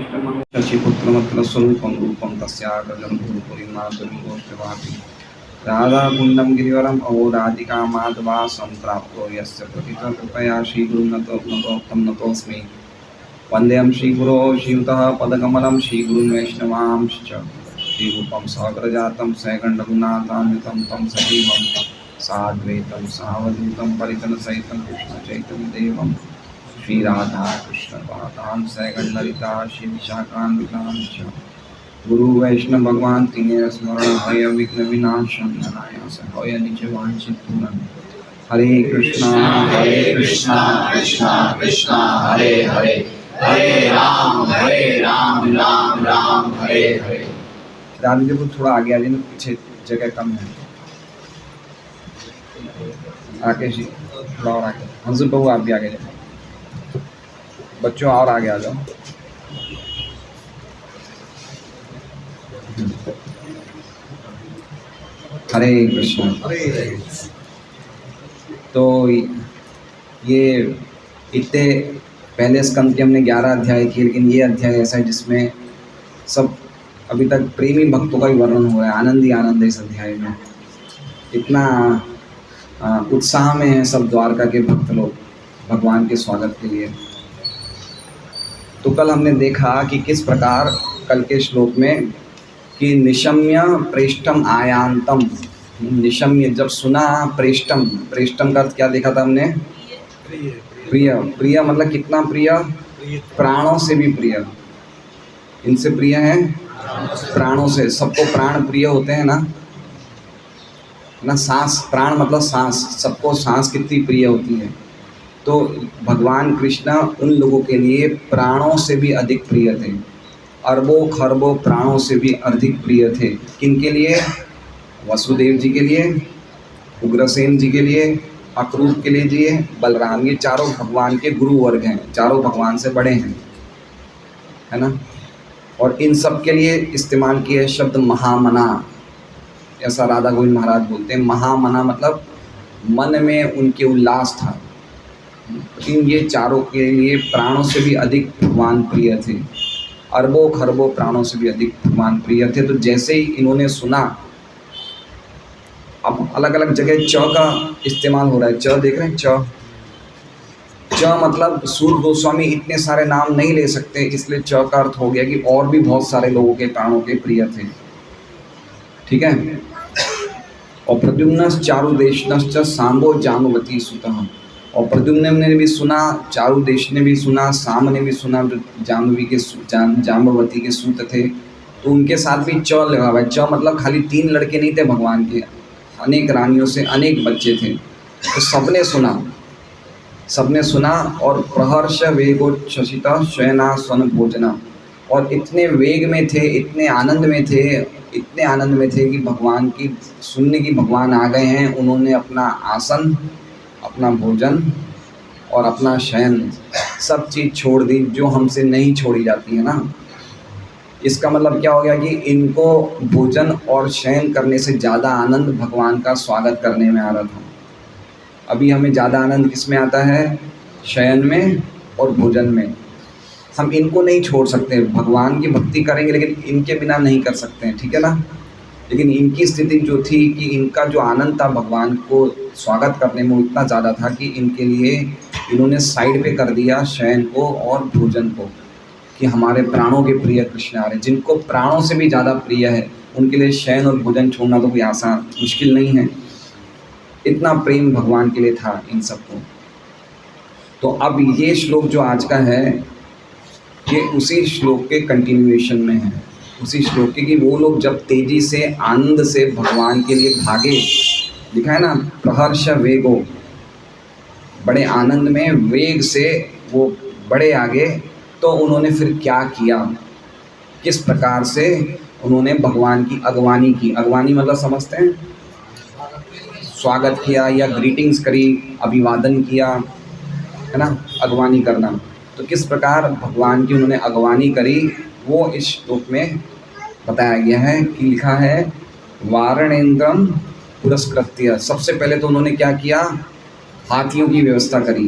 शशिपुत्रमत्रस्वरूपं रूपं तस्याग्रजं भूपुरीमातुरीगोष्ठवापि राधाकुण्डं गिरिवरम् अहो राधिका माधवासं प्राप्तो यस्य प्रथितकृपया श्रीगुरुनतोत्तं नतोऽस्मि वन्देऽहं श्रीगुरो श्रीयुतः पदकमलं श्रीगुरुन् वैष्णवांश्च श्रीरूपं साग्रजातं सैकण्डगुणातान्वितं तं सजीवं साद्वैतं सावधूतं परिजनसहितं कृष्णचैतन्यदेवं श्रीराधा कृष्णपादान् सैकण्डललिता श्रीविशाखान्वितांश्च गुरु वैष्णव भगवान तीन स्मरण हय विघ्न विनाशम अनायास हय निज वांछित पूर्ण हरे कृष्णा कृष्णा कृष्णा हरे हरे हरे राम राम राम हरे हरे। राम जी को थोड़ा आगे आ जाए, पीछे जगह कम है। राकेश जी थोड़ा और आगे, हंसुल बहू आप भी आगे जाओ, बच्चों और आगे आ जाओ। हरे कृष्ण। तो ये इतने पहले स्कंद के हमने 11 अध्याय किए, लेकिन ये अध्याय ऐसा है जिसमें सब अभी तक प्रेमी भक्तों का ही वर्णन हो रहा है। आनंद ही आनंद है इस अध्याय में। इतना उत्साह में है सब द्वारका के भक्त लोग भगवान के स्वागत के लिए। तो कल हमने देखा कि किस प्रकार कल के श्लोक में कि निशम्य प्रेष्ठम आयांतम, निशम्य जब सुना, प्रेष्ठम, प्रेष्ठम का अर्थ क्या देखा था हमने? प्रिय। प्रिय मतलब कितना प्रिय? प्राणों से भी प्रिय। इनसे प्रिय है प्राणों से। सबको प्राण प्रिय होते हैं ना, सांस, प्राण मतलब सांस, सबको सांस कितनी प्रिय होती है। तो भगवान कृष्ण उन लोगों के लिए प्राणों से भी अधिक प्रिय थे, अरबों खरबों प्राणों से भी अधिक प्रिय थे। किनके लिए? वसुदेव जी के लिए, उग्रसेन जी के लिए, अक्रूर के लिए जी, बलराम, ये चारों भगवान के गुरु वर्ग हैं, चारों भगवान से बड़े हैं, है ना। और इन सब के लिए इस्तेमाल किया है शब्द महामना, ऐसा राधा गोविंद महाराज बोलते हैं। महामना मतलब मन में उनके उल्लास था। इन ये चारों के लिए प्राणों से भी अधिक भगवान प्रिय थे, अरबों खरबों प्राणों से भी अधिक भगवान प्रिय थे। तो जैसे ही इन्होंने सुना, अब अलग अलग जगह च का इस्तेमाल हो रहा है। च देख रहे हैं, च मतलब सूर्य गोस्वामी इतने सारे नाम नहीं ले सकते, इसलिए च का अर्थ हो गया कि और भी बहुत सारे लोगों के प्राणों के प्रिय थे, ठीक है। और प्रद्युम्नश्च चारुदेशनश्च सांबो जाम्बवती सुतः, और प्रद्युम्न ने भी सुना, चारुदेश ने भी सुना, साम ने भी सुना, जो जाम्बवी के जाम्बवती के सूत थे, तो उनके साथ भी च लगा हुआ है। च मतलब खाली 3 लड़के नहीं थे भगवान के, अनेक रानियों से अनेक बच्चे थे। तो सबने सुना और प्रहर्ष वेगोच्छ्वसित शयना सन भोजना, और इतने वेग में थे, इतने आनंद में थे कि भगवान की सुनने की भगवान आ गए हैं। उन्होंने अपना आसन, अपना भोजन और अपना शयन सब चीज़ छोड़ दी, जो हमसे नहीं छोड़ी जाती है ना। इसका मतलब क्या हो गया कि इनको भोजन और शयन करने से ज़्यादा आनंद भगवान का स्वागत करने में आ रहा था। अभी हमें ज़्यादा आनंद किस में आता है? शयन में और भोजन में। हम इनको नहीं छोड़ सकते, भगवान की भक्ति करेंगे लेकिन इनके बिना नहीं कर सकते हैं, ठीक है ना। लेकिन इनकी स्थिति जो थी कि इनका जो आनंद था भगवान को स्वागत करने में, वो इतना ज़्यादा था कि इनके लिए इन्होंने साइड पे कर दिया शयन को और भोजन को, कि हमारे प्राणों के प्रिय कृष्ण आ रहे। जिनको प्राणों से भी ज़्यादा प्रिय है उनके लिए शयन और भोजन छोड़ना तो कोई आसान मुश्किल नहीं है। इतना प्रेम भगवान के लिए था इन सबको। तो अब ये श्लोक जो आज का है, ये उसी श्लोक के कंटिन्यूएशन में है, उसी श्लोक के, कि वो लोग जब तेजी से आनंद से भगवान के लिए भागे, लिखा है ना प्रहर्ष वेगो, बड़े आनंद में वेग से वो बड़े आगे। तो उन्होंने फिर क्या किया, किस प्रकार से उन्होंने भगवान की अगवानी की। अगवानी मतलब समझते हैं? स्वागत किया या ग्रीटिंग्स करी, अभिवादन किया, है ना, अगवानी करना। तो किस प्रकार भगवान की उन्होंने अगवानी करी, वो इस श्लोक में बताया गया है। कि लिखा है वारणेन्द्रम पुरस्कृत्य। सबसे पहले तो उन्होंने क्या किया? हाथियों की व्यवस्था करी,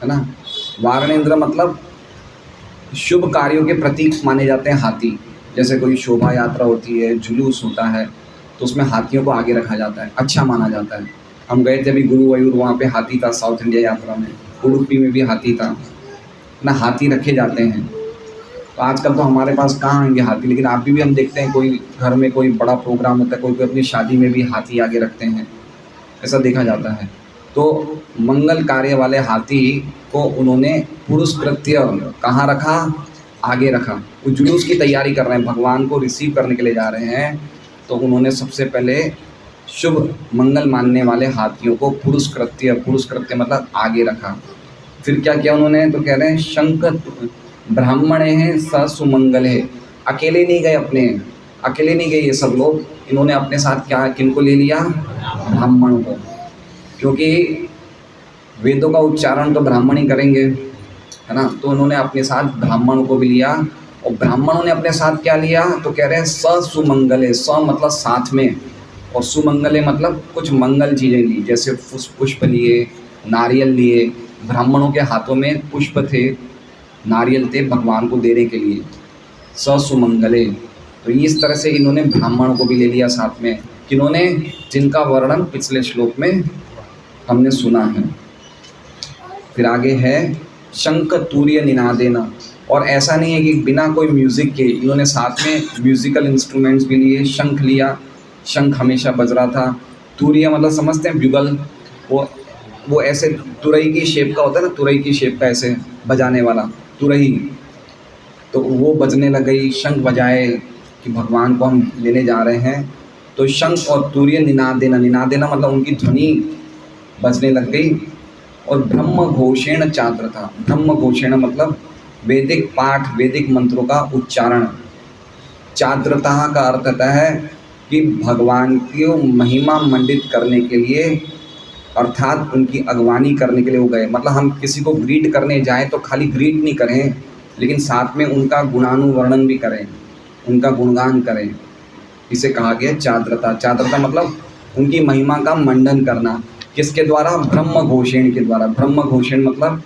है ना। वारणेन्द्र मतलब शुभ कार्यों के प्रतीक माने जाते हैं हाथी। जैसे कोई शोभा यात्रा होती है, जुलूस होता है, तो उसमें हाथियों को आगे रखा जाता है, अच्छा माना जाता है। हम गए थे अभी गुरुवायूर, वहाँ पे हाथी था साउथ इंडिया यात्रा में। उडुपी में भी हाथी था ना, हाथी रखे जाते हैं। तो आजकल तो हमारे पास कहाँ आएंगे हाथी, लेकिन आप भी हम देखते हैं कोई घर में कोई बड़ा प्रोग्राम होता है, कोई कोई अपनी शादी में भी हाथी आगे रखते हैं, ऐसा देखा जाता है। तो मंगल कार्य वाले हाथी को उन्होंने पुरस्कृत्य कहाँ रखा, आगे रखा। वो जुलूस की तैयारी कर रहे हैं, भगवान को रिसीव करने के लिए जा रहे हैं, तो उन्होंने सबसे पहले शुभ मंगल मानने वाले हाथियों को पुरस्कृत्य, पुरस्कृत्य मतलब आगे रखा। फिर क्या किया उन्होंने, तो कह रहे हैं शंख ब्राह्मण है स सुमंगल है। अकेले नहीं गए, अपने अकेले नहीं गए ये सब लोग, इन्होंने अपने साथ क्या किनको ले लिया, ब्राह्मण को, क्योंकि वेदों का उच्चारण तो ब्राह्मण ही करेंगे, है ना। तो उन्होंने अपने साथ ब्राह्मण को भी लिया, और ब्राह्मणों ने अपने साथ क्या लिया, तो कह रहे हैं स सुमंगले, स मतलब साथ में, और सुमंगले मतलब कुछ मंगल चीज़ें ली, जैसे पुष्प लिए, नारियल लिए। ब्राह्मणों के हाथों में पुष्प थे, नारियल थे भगवान को देने के लिए, स सुमंगले। तो इस तरह से इन्होंने ब्राह्मणों को भी ले लिया साथ में, किन्होंने, जिनका वर्णन पिछले श्लोक में हमने सुना है। फिर आगे है शंख तूर्य निनादेना। और ऐसा नहीं है कि बिना कोई म्यूज़िक के, इन्होंने साथ में म्यूज़िकल इंस्ट्रूमेंट्स भी लिए, शंख लिया, शंख हमेशा बज रहा था। तूर्य मतलब समझते हैं ब्यूगल, वो ऐसे तुरई की शेप का होता है ना, तुरई की शेप का ऐसे बजाने वाला तुरई, तो वो बजने लग गई, शंख बजाए कि भगवान को हम लेने जा रहे हैं। तो शंख और तूर्य निनादेना, निनादेना मतलब उनकी ध्वनि बजने लग गई। और ब्रह्म घोषेण चात्र था, ब्रह्म घोषेण मतलब वैदिक पाठ, वैदिक मंत्रों का उच्चारण। चाद्रता का अर्थ होता है कि भगवान की महिमा मंडित करने के लिए, अर्थात उनकी अगवानी करने के लिए वो गए। मतलब हम किसी को ग्रीट करने जाएं तो खाली ग्रीट नहीं करें, लेकिन साथ में उनका गुणानुवर्णन भी करें, उनका गुणगान करें। इसे कहा गया चाद्रता। चाद्रता मतलब उनकी महिमा का मंडन करना, किसके द्वारा, ब्रह्म घोषेण के द्वारा। ब्रह्म घोषेण मतलब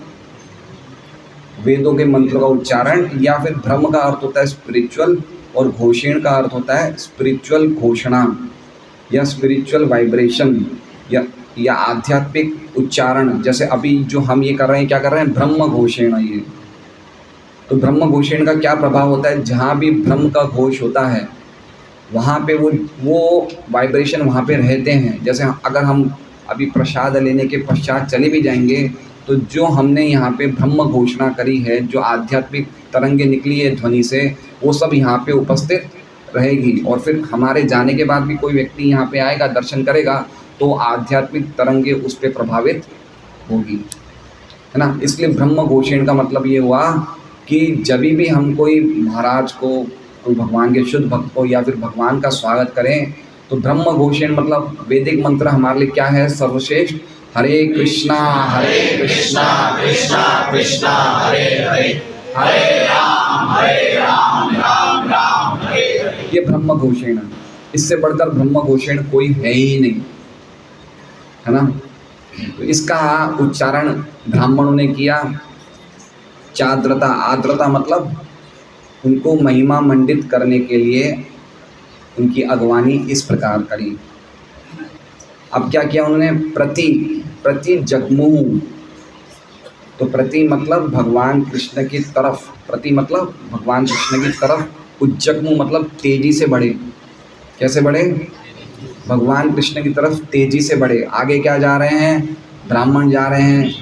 वेदों के मंत्रों का उच्चारण, या फिर ब्रह्म का अर्थ होता है स्पिरिचुअल, और घोषेण का अर्थ होता है स्पिरिचुअल घोषणा या स्पिरिचुअल वाइब्रेशन, या आध्यात्मिक उच्चारण। जैसे अभी जो हम ये कर रहे हैं, क्या कर रहे हैं, ब्रह्म घोषेण। ये तो ब्रह्म घोषेण का क्या प्रभाव होता है, जहाँ भी ब्रह्म का घोष होता है वहाँ पे वो वाइब्रेशन वहाँ पे रहते हैं। जैसे अगर हम अभी प्रसाद लेने के पश्चात चले भी जाएंगे, तो जो हमने यहाँ पे ब्रह्म घोषणा करी है, जो आध्यात्मिक तरंगे निकली है ध्वनि से, वो सब यहाँ पे उपस्थित रहेगी। और फिर हमारे जाने के बाद भी कोई व्यक्ति यहाँ पे आएगा, दर्शन करेगा, तो आध्यात्मिक तरंगे उस पर प्रभावित होगी, है ना। इसलिए ब्रह्म घोषेण का मतलब ये हुआ कि जब भी हम कोई महाराज को, कोई भगवान के शुद्ध भक्त को, या फिर भगवान का स्वागत करें, तो ब्रह्म घोषेण मतलब वैदिक मंत्र हमारे लिए क्या है, सर्वश्रेष्ठ हरे कृष्णा कृष्णा कृष्णा हरे हरे, हरे राम राम राम हरे हरे। ये ब्रह्म घोषेण है। इससे बढ़कर ब्रह्म घोषेण कोई है ही नहीं, है ना। तो इसका उच्चारण ब्राह्मणों ने किया। चाद्रता, आर्द्रता मतलब उनको महिमा मंडित करने के लिए उनकी अगवानी इस प्रकार करी। अब क्या किया उन्होंने, प्रति जगमुह। तो प्रति मतलब भगवान कृष्ण की तरफ, प्रति मतलब भगवान कृष्ण की तरफ, उज्जगमुह मतलब तेजी से बढ़े। कैसे बढ़े, भगवान कृष्ण की तरफ तेजी से बढ़े। आगे क्या जा रहे हैं, ब्राह्मण जा रहे हैं,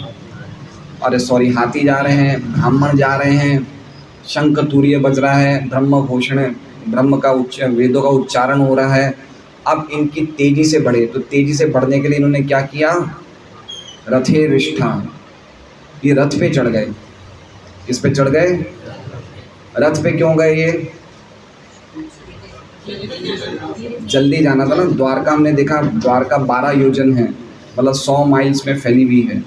अरे सॉरी हाथी जा रहे हैं, ब्राह्मण जा रहे हैं, शंख तूर्य बज रहा है, ब्रह्म घोषण, ब्रह्म का वेदों का उच्चारण हो रहा है। अब इनकी तेजी से बढ़े, तो तेजी से बढ़ने के लिए इन्होंने क्या किया, रथे रिष्ठा, ये रथ पे चढ़ गए। किस पे चढ़ गए, रथ पे क्यों गए, ये जल्दी जाना था ना। द्वारका हमने देखा, द्वारका 12 योजन है, मतलब 100 माइल्स में फैली हुई है।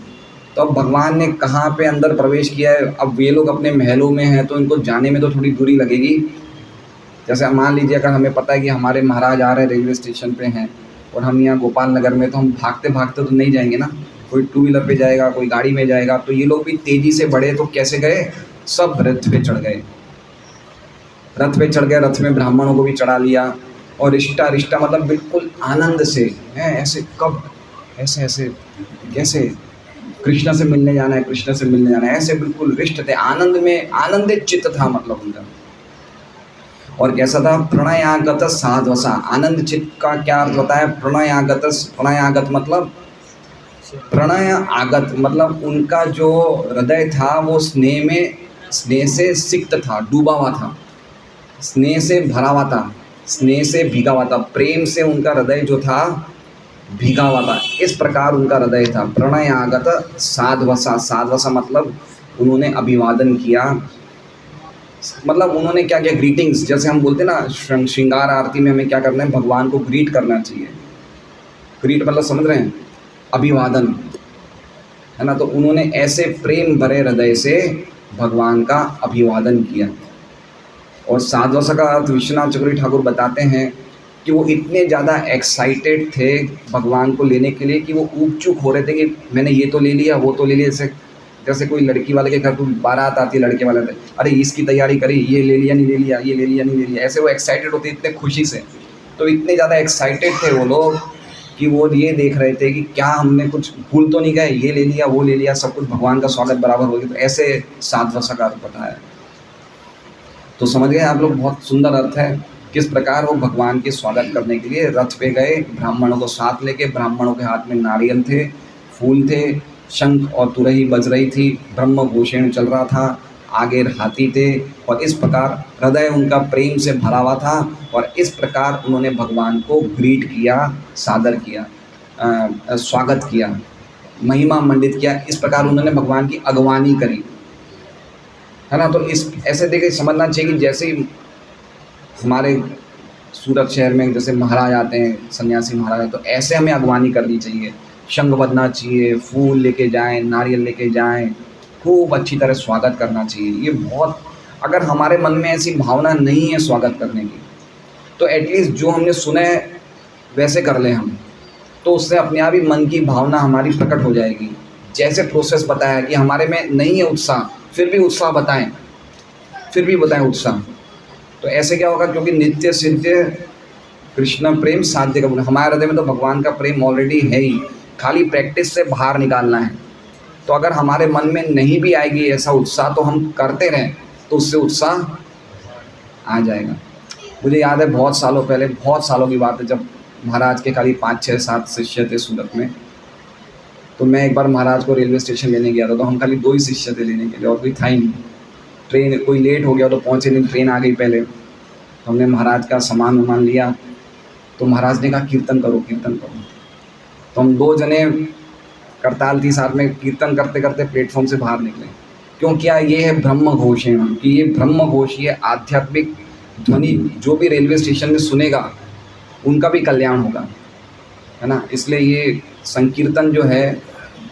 तो अब भगवान ने कहाँ पे अंदर प्रवेश किया है। अब ये लोग अपने महलों में हैं, तो इनको जाने में तो थोड़ी दूरी लगेगी। जैसे मान लीजिए अगर हमें पता है कि हमारे महाराज आ रहे रेलवे स्टेशन पे हैं, और हम यहाँ गोपाल नगर में, तो हम भागते भागते तो नहीं जाएंगे ना, कोई 2 व्हीलर पे जाएगा, कोई गाड़ी में जाएगा। तो ये लोग भी तेज़ी से बढ़े, तो कैसे गए, सब रथ पे चढ़ गए। रथ पे चढ़ गए, रथ में ब्राह्मणों को भी चढ़ा लिया, और रिश्ता रिश्ता मतलब बिल्कुल आनंद से हैं, ऐसे कब, ऐसे ऐसे कैसे कृष्ण से मिलने जाना है, कृष्ण से मिलने जाना है, ऐसे बिल्कुल रिष्ट थे, आनंद में, आनंदित चित्त था मतलब उनका। और कैसा था, प्रणयागत साध्वसा, आनंद चित्त का क्या अर्थ होता है, प्रणयागत, प्रणयागत मतलब प्रणय आगत मतलब उनका जो हृदय था वो स्नेह में, स्नेह से सिक्त था, डूबा हुआ था, स्नेह से भरा हुआ था, स्नेह से भीगा हुआ था, प्रेम से उनका हृदय जो था भीगा हुआ था, इस प्रकार उनका हृदय था। प्रणयागत साध्वसा, साध्वसा मतलब उन्होंने अभिवादन किया, मतलब उन्होंने क्या किया, ग्रीटिंग्स, जैसे हम बोलते हैं ना श्रृंगार आरती में हमें क्या करना है, भगवान को ग्रीट करना चाहिए। ग्रीट मतलब समझ रहे हैं, अभिवादन, है ना। तो उन्होंने ऐसे प्रेम भरे हृदय से भगवान का अभिवादन किया। और साध्वसा का अर्थ विश्वनाथ चक्रवर्ती ठाकुर बताते हैं कि वो इतने ज़्यादा एक्साइटेड थे भगवान को लेने के लिए कि वो ऊब चूक हो रहे थे कि मैंने ये तो ले लिया, वो तो ले लिया। जैसे जैसे कोई लड़की वाले के घर को बारात आती है, लड़के वाले थे, अरे इसकी तैयारी करी, ये ले लिया नहीं ले लिया, ये ले लिया नहीं ले लिया, ऐसे वो एक्साइटेड होते इतने खुशी से। तो इतने ज़्यादा एक्साइटेड थे वो लोग कि वो ये देख रहे थे कि क्या हमने कुछ भूल तो नहीं गए, ये ले लिया वो ले लिया, सब कुछ भगवान का स्वागत बराबर हो गया। तो ऐसे साध्वसा का अर्थ बताया। तो समझ गए आप लोग, बहुत सुंदर अर्थ है किस प्रकार वो भगवान के स्वागत करने के लिए रथ पे गए, ब्राह्मणों को साथ लेके, ब्राह्मणों के हाथ में नारियल थे, फूल थे, शंख और तुरही बज रही थी, ब्रह्म घोषण चल रहा था, आगे हाथी थे, और इस प्रकार हृदय उनका प्रेम से भरा हुआ था, और इस प्रकार उन्होंने भगवान को ग्रीट किया, सादर किया, स्वागत किया, महिमा मंडित किया, इस प्रकार उन्होंने भगवान की अगवानी करी, है ना। तो इस ऐसे देखिए समझना चाहिए कि जैसे ही हमारे सूरत शहर में जैसे महाराज आते हैं, सन्यासी महाराज, तो ऐसे हमें अगवानी करनी चाहिए, शंख बजना चाहिए, फूल लेके जाएं, नारियल लेके जाएं, खूब अच्छी तरह स्वागत करना चाहिए। ये बहुत, अगर हमारे मन में ऐसी भावना नहीं है स्वागत करने की, तो एटलीस्ट जो हमने सुना है वैसे कर लें हम, तो उससे अपने आप ही मन की भावना हमारी प्रकट हो जाएगी। जैसे प्रोसेस बताया कि हमारे में नहीं है उत्साह, फिर भी उत्साह बताएं, फिर भी बताएं उत्साह, तो ऐसे क्या होगा, क्योंकि नित्य सिद्ध कृष्ण प्रेम साध्य का गुण, हमारे हृदय में तो भगवान का प्रेम ऑलरेडी है ही, खाली प्रैक्टिस से बाहर निकालना है। तो अगर हमारे मन में नहीं भी आएगी ऐसा उत्साह, तो हम करते रहें तो उससे उत्साह आ जाएगा। मुझे याद है बहुत सालों पहले, बहुत सालों की बात है, जब महाराज के खाली 5 6 7 शिष्य थे सूरत में, तो मैं एक बार महाराज को रेलवे स्टेशन लेने गया था, तो हम खाली 2 ही शिष्य थे लेने के लिए, और कोई था ही नहीं। ट्रेन कोई लेट हो गया तो पहुँचे नहीं, ट्रेन आ गई पहले, तो हमने महाराज का सामान वामान लिया, तो महाराज ने कहा कीर्तन करो कीर्तन करो। तो हम 2 जने करताल थी साथ में, कीर्तन करते करते प्लेटफॉर्म से बाहर निकले। क्यों किया, ये है ब्रह्म घोष है, कि ये ब्रह्म घोष, ये आध्यात्मिक ध्वनि जो भी रेलवे स्टेशन में सुनेगा उनका भी कल्याण होगा, है ना। इसलिए ये संकीर्तन जो है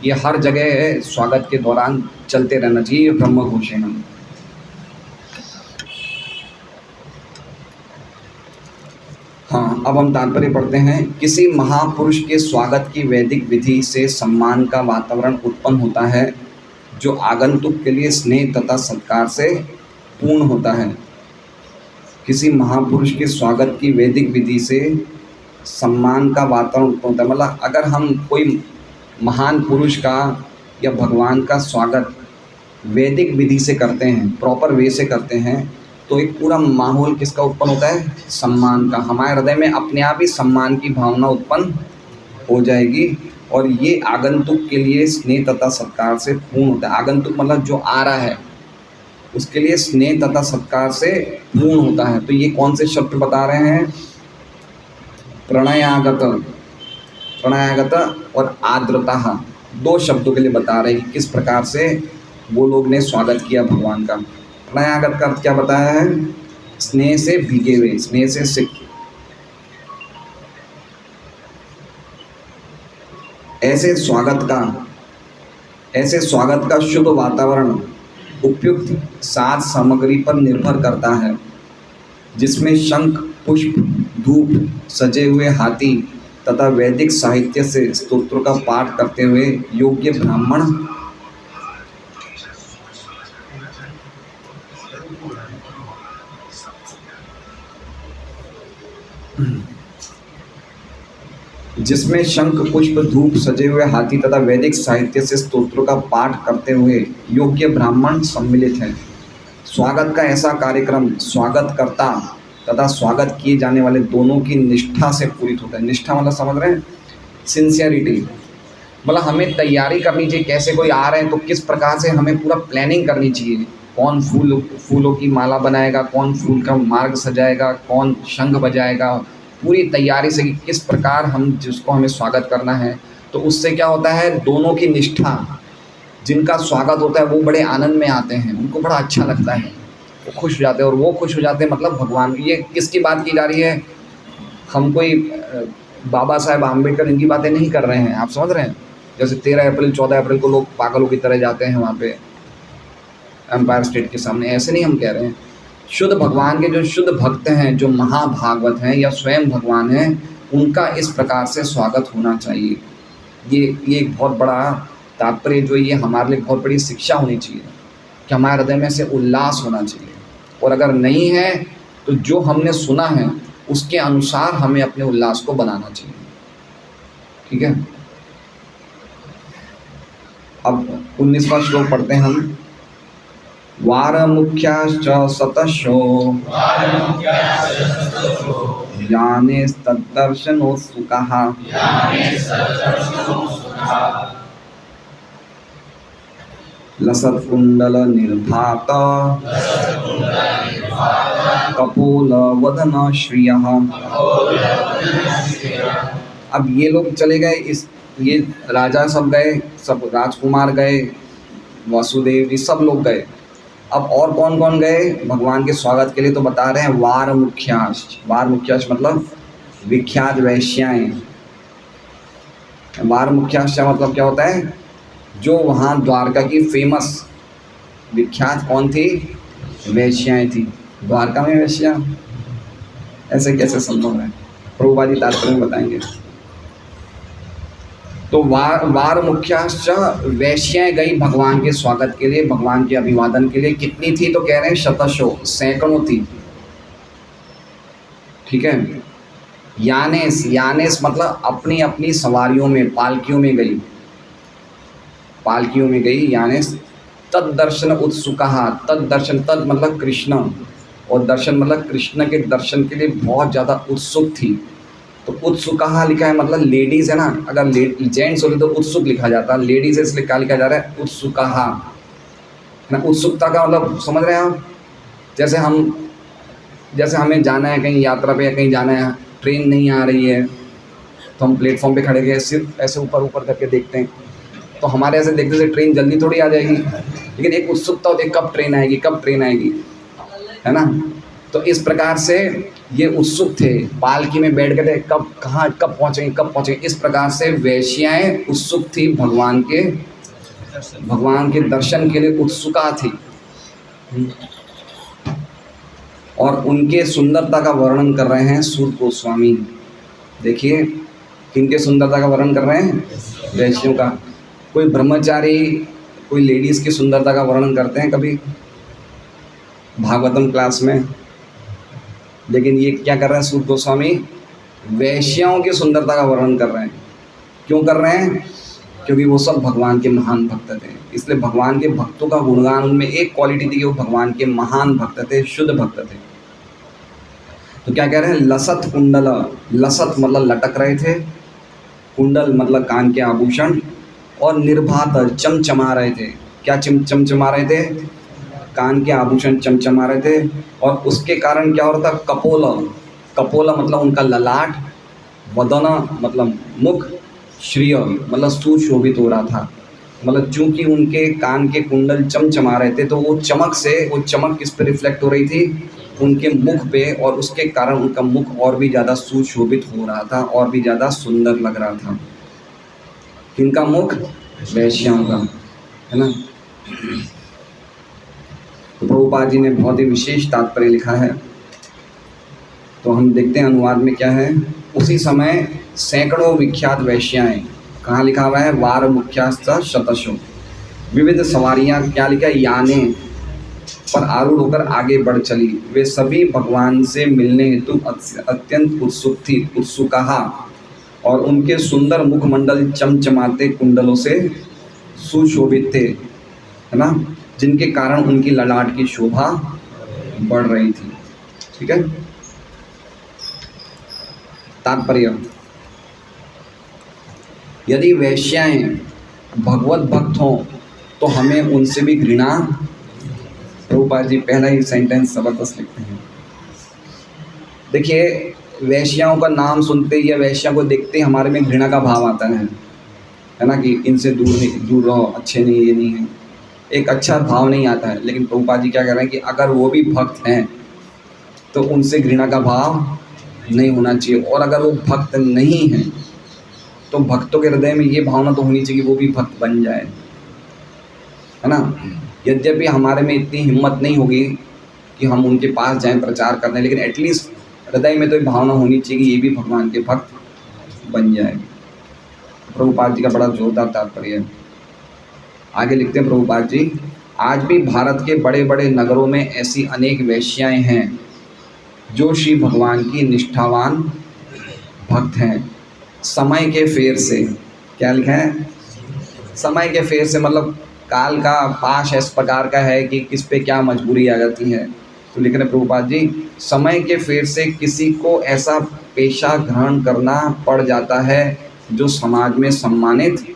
ये हर जगह स्वागत के दौरान चलते रहना चाहिए, ये ब्रह्म घोष है। हाँ, अब हम तात्पर्य पढ़ते हैं। किसी महापुरुष के स्वागत की वैदिक विधि से सम्मान का वातावरण उत्पन्न होता है, जो आगंतुक के लिए स्नेह तथा सत्कार से पूर्ण होता है। किसी महापुरुष के स्वागत की वैदिक विधि से सम्मान का वातावरण उत्पन्न होता है, मतलब अगर हम कोई महान पुरुष का या भगवान का स्वागत वैदिक विधि से करते हैं, प्रॉपर वे से करते हैं, तो एक पूरा माहौल किसका उत्पन्न होता है, सम्मान का। हमारे हृदय में अपने आप ही सम्मान की भावना उत्पन्न हो जाएगी, और ये आगंतुक के लिए स्नेह तथा सत्कार से पूर्ण होता है। आगंतुक मतलब जो आ रहा है उसके लिए स्नेह तथा सत्कार से पूर्ण होता है। तो ये कौन से शब्द बता रहे हैं, प्रणयागत, प्रणयागत और आर्द्रता, 2 शब्दों के लिए बता रहे हैं कि किस प्रकार से वो लोग ने स्वागत किया भगवान का। प्रणयागत का अर्थ क्या बताया है, स्नेह से भीगे हुए, स्नेह से सिक्त। ऐसे स्वागत का शुभ वातावरण उपयुक्त साज सामग्री पर निर्भर करता है, जिसमें शंख, पुष्प, धूप, सजे हुए हाथी तथा वैदिक साहित्य से स्तोत्रों का पाठ करते हुए योग्य ब्राह्मण जिसमें शंख पुष्प धूप सजे हुए हाथी तथा वैदिक साहित्य से स्तोत्रों का पाठ करते हुए योग्य ब्राह्मण सम्मिलित हैं। स्वागत का ऐसा कार्यक्रम स्वागतकर्ता तथा स्वागत किए जाने वाले दोनों की निष्ठा से पूरित होता है। निष्ठा मतलब समझ रहे हैं, सिंसियरिटी, मतलब हमें तैयारी करनी चाहिए। कैसे कोई आ रहे हैं तो किस प्रकार से हमें पूरा प्लानिंग करनी चाहिए। कौन फूलों की माला बनाएगा, कौन फूल का मार्ग सजाएगा, कौन शंख बजाएगा, पूरी तैयारी से कि किस प्रकार हम जिसको हमें स्वागत करना है। तो उससे क्या होता है, दोनों की निष्ठा, जिनका स्वागत होता है वो बड़े आनंद में आते हैं, उनको बड़ा अच्छा लगता है, वो खुश हो जाते हैं और वो खुश हो जाते हैं। मतलब भगवान, ये किसकी बात की जा रही है, हम कोई बाबा साहेब आम्बेडकर इनकी बातें नहीं कर रहे हैं, आप समझ रहे हैं। जैसे 13 अप्रैल 14 अप्रैल को लोग पागलों की तरह जाते हैं वहाँ पे एम्पायर स्टेट के सामने, ऐसे नहीं हम कह रहे हैं। शुद्ध भगवान के जो शुद्ध भक्त हैं, जो महाभागवत हैं या स्वयं भगवान हैं, उनका इस प्रकार से स्वागत होना चाहिए। ये एक बहुत बड़ा तात्पर्य, जो ये हमारे लिए बहुत बड़ी शिक्षा होनी चाहिए कि हमारे हृदय में से उल्लास होना चाहिए। और अगर नहीं है तो जो हमने सुना है उसके अनुसार हमें अपने उल्लास को बनाना चाहिए। ठीक है, अब 19वां श्लोक पढ़ते हैं हम। वार मुख्याश्च सतशो ज्ञाने तद्दर्शनोत्सुकः लसत्कुंडल निर्भात कपोल वदन श्रियः। अब ये लोग चले गए, ये राजा सब गए, सब राजकुमार गए, वासुदेव जी सब लोग गए। अब और कौन कौन गए भगवान के स्वागत के लिए, तो बता रहे हैं वार मुख्याश। वार मुख्याश मतलब विख्यात वैश्याएं। वार मुख्याश का मतलब क्या होता है, जो वहाँ द्वारका की फेमस विख्यात कौन थी, वैश्याएं थी। द्वारका में वैश्या, ऐसे कैसे संभव है, प्रभुपाद जी तात्पर्य में बताएंगे। तो वार मुख्याश्च वैश्याएं गई भगवान के स्वागत के लिए, भगवान के अभिवादन के लिए। कितनी थी, तो कह रहे हैं शतशो, सैकड़ों थी। ठीक है, यानेस मतलब अपनी अपनी सवारियों में, पालकियों में गई, पालकियों में गई यानेस। तद दर्शन उत्सुकः, तद दर्शन, तद मतलब कृष्ण और दर्शन मतलब कृष्ण के दर्शन के लिए बहुत ज़्यादा उत्सुक थी। तो उत्सुकः लिखा है मतलब लेडीज़ है ना, अगर जेंट्स होते तो उत्सुक लिखा जाता, लेडीज़ है इसलिए क्या लिखा जा रहा है, उत्सुकः ना। उत्सुकता का मतलब समझ रहे हैं आप, जैसे हमें जाना है कहीं यात्रा पे या कहीं जाना है, ट्रेन नहीं आ रही है तो हम प्लेटफॉर्म पे खड़े गए, सिर्फ ऐसे ऊपर ऊपर करके देखते हैं, तो हमारे ऐसे देखते से ट्रेन जल्दी थोड़ी आ जाएगी, लेकिन एक उत्सुकता होती है कब ट्रेन आएगी, कब ट्रेन आएगी, है ना। तो इस प्रकार से ये उत्सुक थे, पालकी में बैठ गए थे, कब कहाँ कब पहुँचेंगे, कब पहुँचेंगे। इस प्रकार से वैश्याएं उत्सुक थी, भगवान के दर्शन के लिए उत्सुका थी। और उनके सुंदरता का वर्णन कर रहे हैं सूत गोस्वामी। देखिए किनके सुंदरता का वर्णन कर रहे हैं, वैश्यों का। कोई ब्रह्मचारी, कोई लेडीज़ की सुंदरता का वर्णन करते हैं कभी भागवतम क्लास में, लेकिन ये क्या कर रहे हैं सूत गोस्वामी, वैश्याओं की सुंदरता का वर्णन कर रहे हैं। क्यों कर रहे हैं, क्योंकि वो सब भगवान के महान भक्त थे, इसलिए भगवान के भक्तों का गुणगान, उनमें एक क्वालिटी थी कि वो भगवान के महान भक्त थे, शुद्ध भक्त थे। तो क्या कह रहे हैं, लसत कुंडल, लसत मतलब लटक रहे थे, कुंडल मतलब कान के आभूषण, और निर्भात चमचमा रहे थे। क्या चमचमा रहे थे, कान के आभूषण चमचमा रहे थे। और उसके कारण क्या हो रहा था, कपोल मतलब उनका ललाट, वदना मतलब मुख, श्रिय मतलब सुशोभित हो रहा था। मतलब चूंकि उनके कान के कुंडल चमचमा रहे थे तो वो चमक किस पे रिफ्लेक्ट हो रही थी, उनके मुख पे, और उसके कारण उनका मुख और भी ज़्यादा सुशोभित हो रहा था, और भी ज़्यादा सुंदर लग रहा था। किनका मुख, वैश्याओं का, है ना। तो प्रभुपाद जी ने बहुत ही विशेष तात्पर्य लिखा है, तो हम देखते हैं अनुवाद में क्या है। उसी समय सैकड़ों विख्यात वैश्याएं, कहाँ लिखा हुआ है, वार मुख्याश्च शतशो, विविध सवारियां, क्या लिखा है, याने, पर आरूढ़ होकर आगे बढ़ चली। वे सभी भगवान से मिलने हेतु अत्यंत उत्सुक थी, उत्सुकाहा, और उनके सुंदर मुखमंडल चमचमाते कुंडलों से सुशोभित थे, है ना, जिनके कारण उनकी ललाट की शोभा बढ़ रही थी। ठीक है। तात्पर्य, यदि वैश्याएं भगवत भक्त हों तो हमें उनसे भी घृणा। प्रभुपाद जी पहला ही सेंटेंस जबरदस्त लिखते हैं। देखिए, वैश्याओं का नाम सुनते ही या वैश्या को देखते ही हमारे में घृणा का भाव आता है ना, कि इनसे दूर रहो, अच्छे नहीं, ये नहीं है, एक अच्छा भाव नहीं आता है। लेकिन प्रभुपाद जी क्या कह रहे हैं कि अगर वो भी भक्त हैं तो उनसे घृणा का भाव नहीं होना चाहिए, और अगर वो भक्त नहीं हैं तो भक्तों के हृदय में ये भावना तो होनी चाहिए कि वो भी भक्त बन जाए, है ना। यद्यपि हमारे में इतनी हिम्मत नहीं होगी कि हम उनके पास जाएं प्रचार करने, लेकिन एटलीस्ट हृदय में तो ये भावना होनी चाहिए कि ये भी भगवान के भक्त बन जाए। प्रभुपाद जी का बड़ा जोरदार तात्पर्य है। आगे लिखते हैं प्रभुपाद जी, आज भी भारत के बड़े बड़े नगरों में ऐसी अनेक वैश्याएं हैं जो श्री भगवान की निष्ठावान भक्त हैं। समय के फेर से, क्या लिखा है, समय के फेर से मतलब काल का पाश इस प्रकार का है कि किस पे क्या मजबूरी आ जाती है। तो लिख रहे प्रभुपाद जी, समय के फेर से किसी को ऐसा पेशा ग्रहण करना पड़ जाता है जो समाज में सम्मानित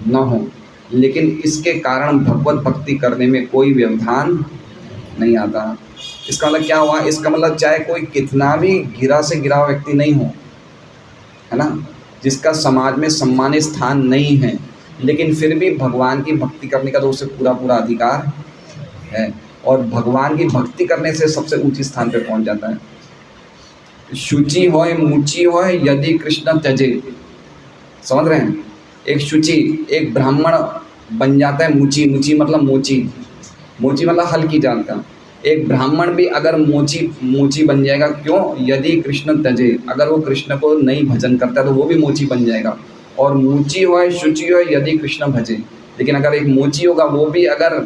न हो, लेकिन इसके कारण भगवत भक्ति करने में कोई व्यवधान नहीं आता। इसका मतलब क्या हुआ, इसका मतलब चाहे कोई कितना भी गिरा से गिरा हुआ व्यक्ति नहीं हो, है ना, जिसका समाज में सम्मानित स्थान नहीं है, लेकिन फिर भी भगवान की भक्ति करने का तो उसे पूरा पूरा अधिकार है, और भगवान की भक्ति करने से सबसे ऊंचे स्थान पे पहुंच जाता है। शुचि होय मुचि होय यदि कृष्ण त्यजे, समझ रहे हैं, एक शुचि, एक ब्राह्मण बन जाता है मुचि, मुचि मतलब मोची, मोची मतलब हल्की जात का। एक ब्राह्मण भी अगर मोची बन जाएगा, क्यों, यदि कृष्ण त्यजे, अगर वो कृष्ण को नहीं भजन करता तो वो भी मोची बन जाएगा। और मोची हो शुचि हो यदि कृष्ण भजे, लेकिन अगर एक मोची होगा वो भी अगर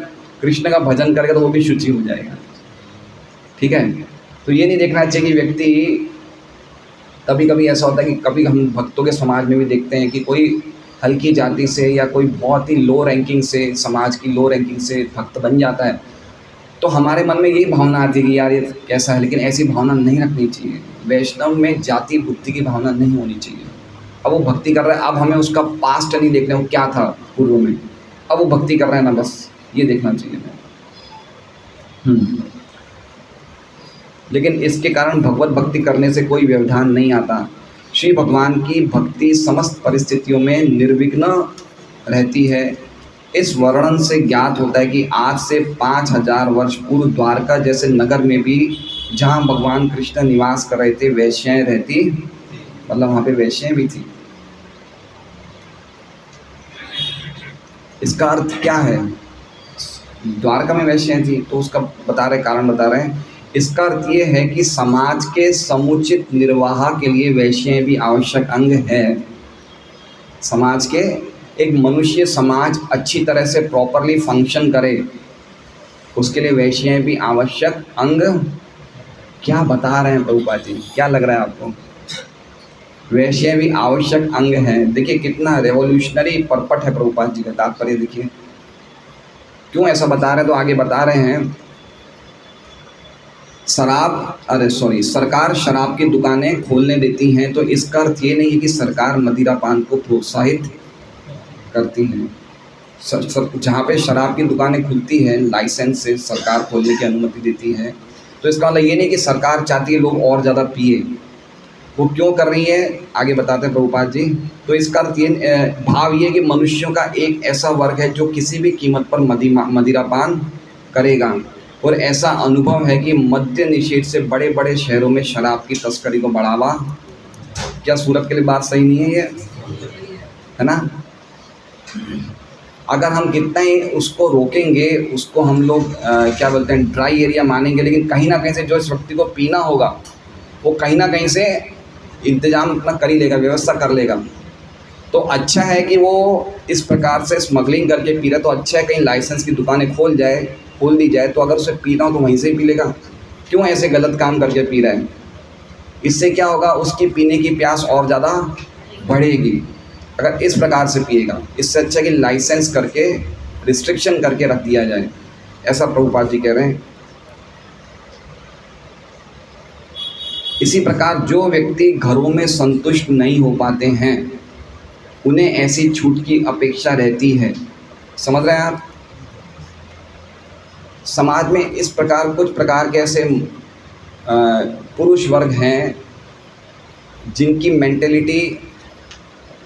कृष्ण का भजन करेगा तो वो भी शुचि हो जाएगा। ठीक है। तो ये नहीं देखना चाहिए कि व्यक्ति, कभी कभी ऐसा होता है कि कभी हम भक्तों के समाज में भी देखते हैं कि कोई हल्की जाति से या कोई बहुत ही लो रैंकिंग से, समाज की लो रैंकिंग से भक्त बन जाता है, तो हमारे मन में यही भावना आती है कि यार ये कैसा है, लेकिन ऐसी भावना नहीं रखनी चाहिए। वैष्णव में जाति बुद्धि की भावना नहीं होनी चाहिए। अब वो भक्ति कर रहा है, अब हमें उसका पास्ट नहीं देखना वो क्या था पूर्व में, अब वो भक्ति कर रहा है ना, बस ये देखना चाहिए। लेकिन इसके कारण भगवत भक्ति करने से कोई व्यवधान नहीं आता। श्री भगवान की भक्ति समस्त परिस्थितियों में निर्विघ्न रहती है। इस वर्णन से ज्ञात होता है कि आज से 5000 वर्ष पूर्व द्वारका जैसे नगर में भी, जहाँ भगवान कृष्ण निवास कर रहे थे, वैश्याएं रहती, मतलब वहाँ पे वैश्याएं भी थी। इसका अर्थ क्या है, द्वारका में वैश्याएं थी तो उसका बता रहे, कारण बता रहे हैं। इसका अर्थ ये है कि समाज के समुचित निर्वाह के लिए वैश्याएं भी आवश्यक अंग है। समाज के, एक मनुष्य समाज अच्छी तरह से प्रॉपरली फंक्शन करे, उसके लिए वैश्याएं भी आवश्यक अंग। क्या बता रहे हैं प्रभुपाद जी, क्या लग रहा है आपको, वैश्याएं भी आवश्यक अंग हैं। देखिए कितना रेवोल्यूशनरी पर्पट है प्रभुपाद जी का तात्पर्य। देखिए क्यों ऐसा बता रहे हैं, तो आगे बता रहे हैं, सरकार शराब की दुकानें खोलने देती हैं तो इसका अर्थ ये नहीं है कि सरकार मदिरापान को प्रोत्साहित करती हैं। जहाँ पे शराब की दुकानें खुलती हैं लाइसेंस से, सरकार खोलने की अनुमति देती है, तो इसका मतलब ये नहीं कि सरकार चाहती है लोग और ज़्यादा पिए। वो क्यों कर रही है, आगे बताते हैं प्रभुपाद जी। तो इसका अर्थ ये, भाव ये कि मनुष्यों का एक ऐसा वर्ग है जो किसी भी कीमत पर मदिरापान करेगा, और ऐसा अनुभव है कि मद्य निषेध से बड़े बड़े शहरों में शराब की तस्करी को बढ़ावा। क्या सूरत के लिए बात सही नहीं है ये, है ना। अगर हम कितना ही उसको रोकेंगे, उसको हम लोग क्या बोलते हैं, ड्राई एरिया मानेंगे, लेकिन कहीं ना कहीं से जो इस व्यक्ति को पीना होगा वो कहीं ना कहीं से इंतजाम अपना कर ही लेगा, व्यवस्था कर लेगा। तो अच्छा है कि वो इस प्रकार से स्मगलिंग करके पी रहा है, तो अच्छा है कहीं लाइसेंस की दुकानें खोल जाए, खोल दी जाए तो अगर उसे पीना हो तो वहीं से ही पी लेगा, क्यों ऐसे गलत काम करके पी रहा है? इससे क्या होगा, उसकी पीने की प्यास और ज़्यादा बढ़ेगी अगर इस प्रकार से पिएगा। इससे अच्छा कि लाइसेंस करके, रिस्ट्रिक्शन करके रख दिया जाए, ऐसा प्रभुपाद जी कह रहे हैं। इसी प्रकार जो व्यक्ति घरों में संतुष्ट नहीं हो पाते हैं उन्हें ऐसी छूट की अपेक्षा रहती है। समझ रहे हैं आप? समाज में इस प्रकार कुछ प्रकार के ऐसे पुरुष वर्ग हैं जिनकी मेंटेलिटी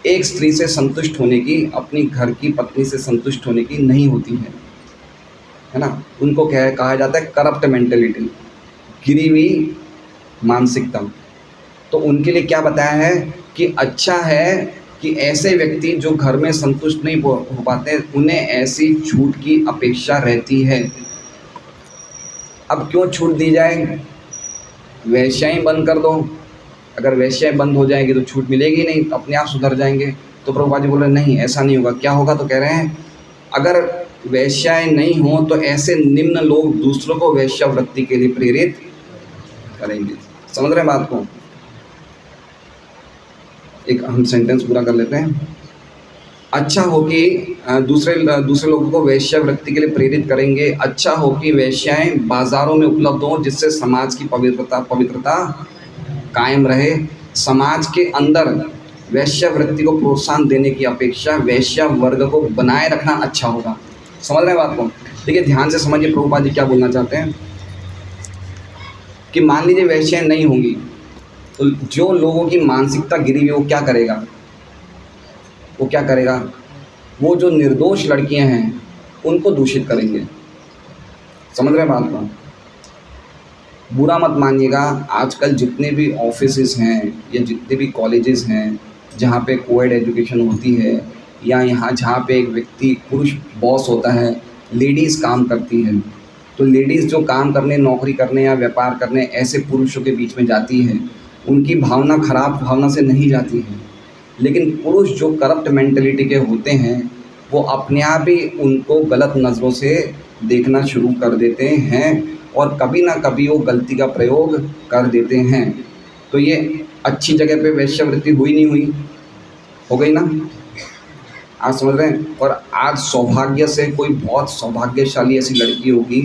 एक स्त्री से संतुष्ट होने की, अपनी घर की पत्नी से संतुष्ट होने की नहीं होती है ना। उनको कहा जाता है करप्ट मेंटेलिटी, गिरी हुई मानसिकता। तो उनके लिए क्या बताया है कि अच्छा है कि ऐसे व्यक्ति जो घर में संतुष्ट नहीं हो पाते उन्हें ऐसी छूट की अपेक्षा रहती है। अब क्यों छूट दी जाए? वेश्याएं बंद कर दो, अगर वेश्याएं बंद हो जाएगी तो छूट मिलेगी नहीं, अपने आप सुधर जाएंगे। तो प्रभुपाद जी बोल रहे नहीं, ऐसा नहीं होगा। क्या होगा? तो कह रहे हैं अगर वेश्याएं नहीं हो तो ऐसे निम्न लोग दूसरों को वेश्यावृत्ति के लिए प्रेरित करेंगे। समझ रहे हैं बात को? एक हम सेंटेंस पूरा कर लेते हैं। अच्छा हो कि दूसरे लोगों को वेश्यावृत्ति के लिए प्रेरित करेंगे। अच्छा हो कि वेश्याएं बाज़ारों में उपलब्ध हों जिससे समाज की पवित्रता कायम रहे। समाज के अंदर वेश्यावृत्ति को प्रोत्साहन देने की अपेक्षा वेश्या वर्ग को बनाए रखना अच्छा होगा। समझ रहे हैं बात को? देखिए ध्यान से समझिए प्रभुपाद जी क्या बोलना चाहते हैं कि मान लीजिए वेश्याएं नहीं होंगी तो जो लोगों की मानसिकता गिरी हुई वो क्या करेगा? वो जो निर्दोष लड़कियां हैं उनको दूषित करेंगे। समझ रहे हैं बात को? बुरा मत मानिएगा, आजकल जितने भी ऑफिसेस हैं या जितने भी कॉलेजेस हैं जहाँ पे कोएड एजुकेशन होती है, या यहाँ जहाँ पे एक व्यक्ति पुरुष बॉस होता है, लेडीज़ काम करती है, तो लेडीज़ जो काम करने, नौकरी करने या व्यापार करने ऐसे पुरुषों के बीच में जाती है, उनकी भावना खराब भावना से नहीं जाती है। लेकिन पुरुष जो करप्ट मेंटलिटी के होते हैं वो अपने आप ही उनको गलत नज़रों से देखना शुरू कर देते हैं और कभी ना कभी वो गलती का प्रयोग कर देते हैं। तो ये अच्छी जगह पे वेश्यावृत्ति हुई नहीं हुई? हो गई ना? आप समझ रहे हैं? और आज सौभाग्य से कोई बहुत सौभाग्यशाली ऐसी लड़की होगी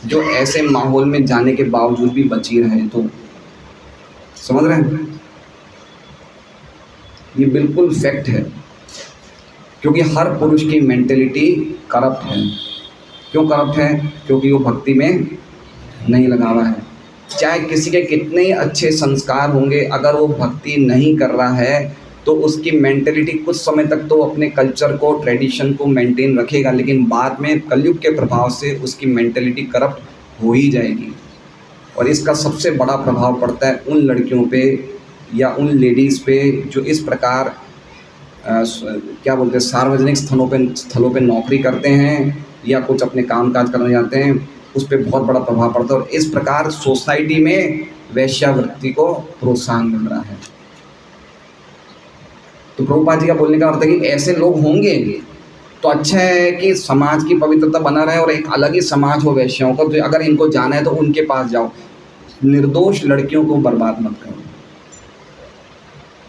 जो ऐसे माहौल में जाने के बावजूद भी बची रहे। तो समझ रहे हैं? ये बिल्कुल फैक्ट है, क्योंकि हर पुरुष की मेंटेलिटी करप्ट है। क्यों करप्ट है? क्योंकि वो भक्ति में नहीं लगा हुआ है। चाहे किसी के कितने ही अच्छे संस्कार होंगे, अगर वो भक्ति नहीं कर रहा है तो उसकी मेंटेलिटी कुछ समय तक तो अपने कल्चर को, ट्रेडिशन को मेंटेन रखेगा, लेकिन बाद में कलयुग के प्रभाव से उसकी मेंटेलिटी करप्ट हो ही जाएगी। और इसका सबसे बड़ा प्रभाव पड़ता है उन लड़कियों पे या उन लेडीज़ पे जो इस प्रकार क्या बोलते हैं, सार्वजनिक स्थलों पे नौकरी करते हैं या कुछ अपने काम काज करने जाते हैं, उस पर बहुत बड़ा प्रभाव पड़ता है। और इस प्रकार सोसाइटी में वेश्यावृत्ति को प्रोत्साहन मिल रहा है। तो प्रभुपाद जी का बोलने का अर्थ है कि ऐसे लोग होंगे तो अच्छा है कि समाज की पवित्रता बना रहे और एक अलग ही समाज हो वैश्याओं का। तो अगर इनको जाना है तो उनके पास जाओ, निर्दोष लड़कियों को बर्बाद मत करो।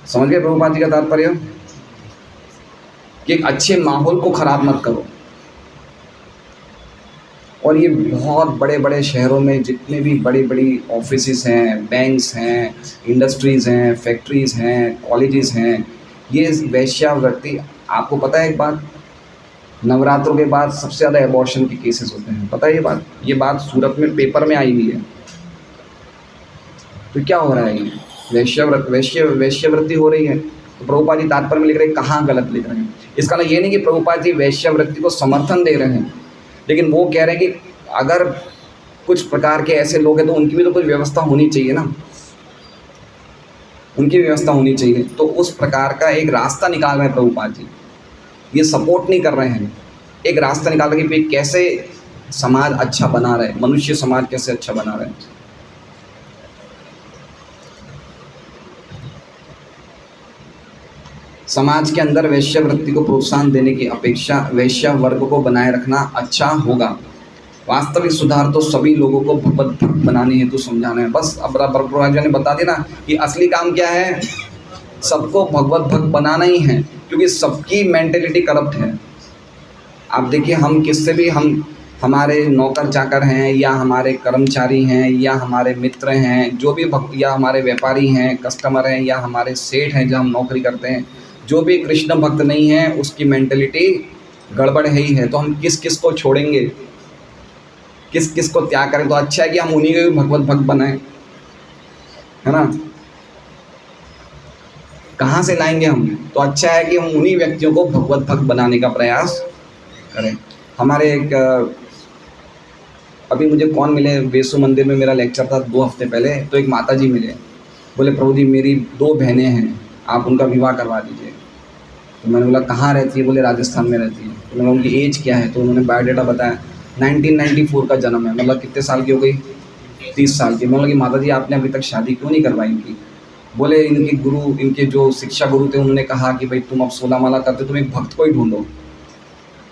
समझ गए प्रभुपाद जी का तात्पर्य? कि एक अच्छे माहौल को खराब मत करो। और ये बहुत बड़े बड़े शहरों में जितने भी बड़ी बड़ी ऑफिसेस हैं, बैंक्स हैं, इंडस्ट्रीज़ हैं, फैक्ट्रीज़ हैं, कॉलेजेस हैं, ये वेश्यावृत्ति, आपको पता है एक बात, नवरात्रों के बाद सबसे ज़्यादा एबॉर्शन के केसेस होते हैं। पता है ये बात सूरत में पेपर में आई हुई है। तो क्या हो रहा है? ये वेश्यावृत्ति हो रही है। तो प्रभुपाद जी तात्पर्य में लिख रहे हैं, कहाँ गलत लिख रहे हैं? इसका ना ये नहीं कि प्रभुपाद जी वेश्यावृत्ति को समर्थन दे रहे हैं, लेकिन वो कह रहे हैं कि अगर कुछ प्रकार के ऐसे लोग हैं तो उनकी भी तो कुछ व्यवस्था होनी चाहिए ना, उनकी व्यवस्था होनी चाहिए। तो उस प्रकार का एक रास्ता निकाल रहे हैं प्रभुपाद जी। ये सपोर्ट नहीं कर रहे हैं, एक रास्ता निकाल रहे हैं कि कैसे समाज अच्छा बना रहे, मनुष्य समाज कैसे अच्छा बना रहे। समाज के अंदर वेश्यावृत्ति को प्रोत्साहन देने की अपेक्षा वेश्या वर्ग को बनाए रखना अच्छा होगा। वास्तविक सुधार तो सभी लोगों को भगवत भक्त बनाने हेतु समझाना है। बस अब प्रभुपाद ने बता दिया ना कि असली काम क्या है, सबको भगवत भक्त बनाना ही है, क्योंकि सबकी मेंटेलिटी करप्ट है। आप देखिए, हम किससे भी, हम हमारे नौकर चाकर हैं या हमारे कर्मचारी हैं या हमारे मित्र हैं, जो भी या हमारे व्यापारी हैं, कस्टमर हैं या हमारे सेठ हैं जहाँ हम नौकरी करते हैं, जो भी कृष्ण भक्त नहीं है उसकी मेंटेलिटी गड़बड़ है ही है। तो हम किस किस को छोड़ेंगे, किस किस को त्याग करें? तो अच्छा है कि हम उन्हीं के भी भगवत भक्त बनाएं, है ना। कहाँ से लाएंगे हम? तो अच्छा है कि हम उन्हीं व्यक्तियों को भगवत भक्त बनाने का प्रयास करें। हमारे एक अभी मुझे कौन मिले, वेसु मंदिर में मेरा लेक्चर था 2 हफ्ते पहले, तो एक माता जी मिले, बोले प्रभु जी मेरी 2 बहनें हैं, आप उनका विवाह करवा दीजिए। तो मैंने बोला कहाँ रहती है? बोले राजस्थान में रहती है। तो मैंने उनकी एज क्या है? तो उन्होंने बायोडाटा बताया, 1994 का जन्म है, मतलब कितने साल की हो गई? 30 साल की। मतलब कि माता जी आपने अभी तक शादी क्यों नहीं करवाई इनकी? बोले इनके गुरु, इनके जो शिक्षा गुरु थे उन्होंने कहा कि भाई तुम अब 16 माला करते, तुम एक भक्त को ही ढूंढो।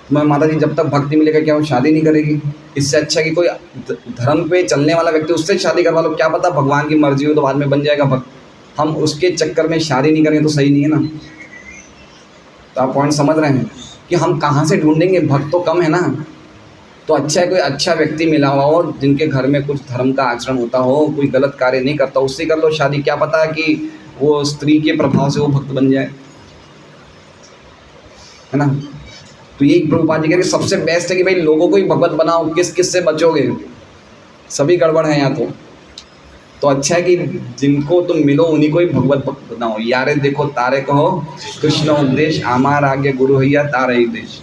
मैं माता जी जब तक भक्ति मिलेगा क्या वो शादी नहीं करेगी? इससे अच्छा कि कोई धर्म पे चलने वाला व्यक्ति उससे शादी करवा लो, क्या पता भगवान की मर्जी हो तो बाद में बन जाएगा भक्त। हम उसके चक्कर में शादी नहीं करेंगे तो सही नहीं है ना। तो आप पॉइंट समझ रहे हैं कि हम कहाँ से ढूंढेंगे? भक्त तो कम है ना। तो अच्छा है कोई अच्छा व्यक्ति मिला हुआ हो जिनके घर में कुछ धर्म का आचरण होता हो, कोई गलत कार्य नहीं करता, उससे कर लो शादी। क्या पता है कि वो स्त्री के प्रभाव से वो भक्त बन जाए, है ना। तो यही प्रभुपाद जी कह रहे सबसे बेस्ट है कि भाई लोगों को ही भगवत बनाओ। किस किस से बचोगे? सभी गड़बड़ है यहाँ तो अच्छा है कि जिनको तुम मिलो उन्हीं को ही भगवत भक्त बनाओ। यारे देखो तारे कहो कृष्ण उपदेश, आमार आगे गुरु हैया तारे ही देश,